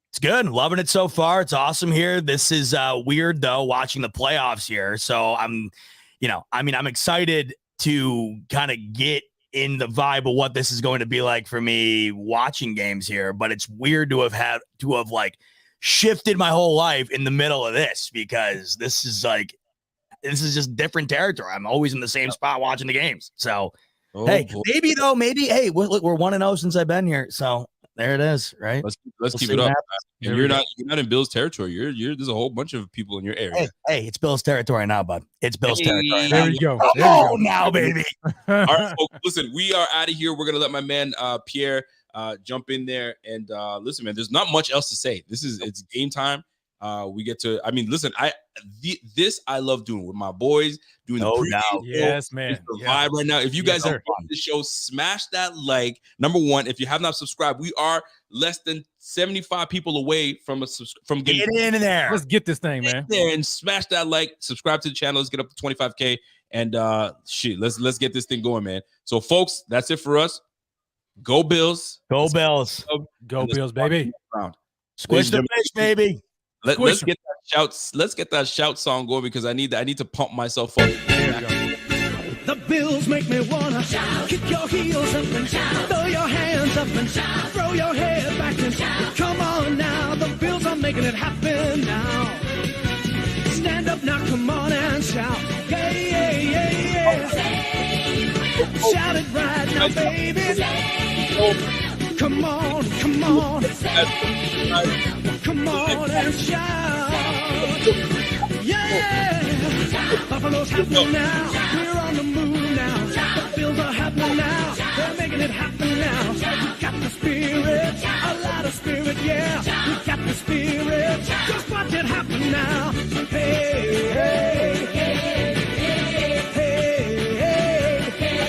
It's good. Loving it so far. It's awesome here. This is weird though, watching the playoffs here. So I'm excited to kind of get in the vibe of what this is going to be like for me watching games here. But it's weird to have like shifted my whole life in the middle of this, because this is just different territory. I'm always in the same spot watching the games. So hey, hey, we're 1-0 since I've been here. So there it is, right? Let's keep it up. And you're not in Bill's territory. There's a whole bunch of people in your area. Hey, it's Bill's territory now, bud. It's Bill's territory. There we go. Now, baby. All right, folks, listen, we are out of here. We're gonna let my man Pierre jump in there. And listen, man, there's not much else to say. It's game time. We get to, listen, I love doing with my boys, doing the doubt. Yes, man. The vibe right now. If you guys have watched the show, smash that like. Number one, if you have not subscribed, we are less than 75 people away from getting in there. Let's get this thing, man. There and smash that like, subscribe to the channel. Let's get up to 25K and let's get this thing going, man. So folks, that's it for us. Go Bills. Go Bills. Go Bills, baby. Squish the fish, baby. Let's get that shouts. Let's get that shout song going, because I need to pump myself up. The Bills make me wanna shout. Kick your heels up and shout. Throw your hands up and shout. Throw your head back and shout. Come on now, the Bills are making it happen now. Stand up now, come on and shout. Yeah, yeah, yeah, yeah. Shout it right now, baby. Come on, come on. Come on and shout. Yeah. Buffalo's happening now. We're on the move now. The Bills are happening now. They're making it happen now. We got the spirit, a lot of spirit, yeah. We got the spirit. Just watch it happen now.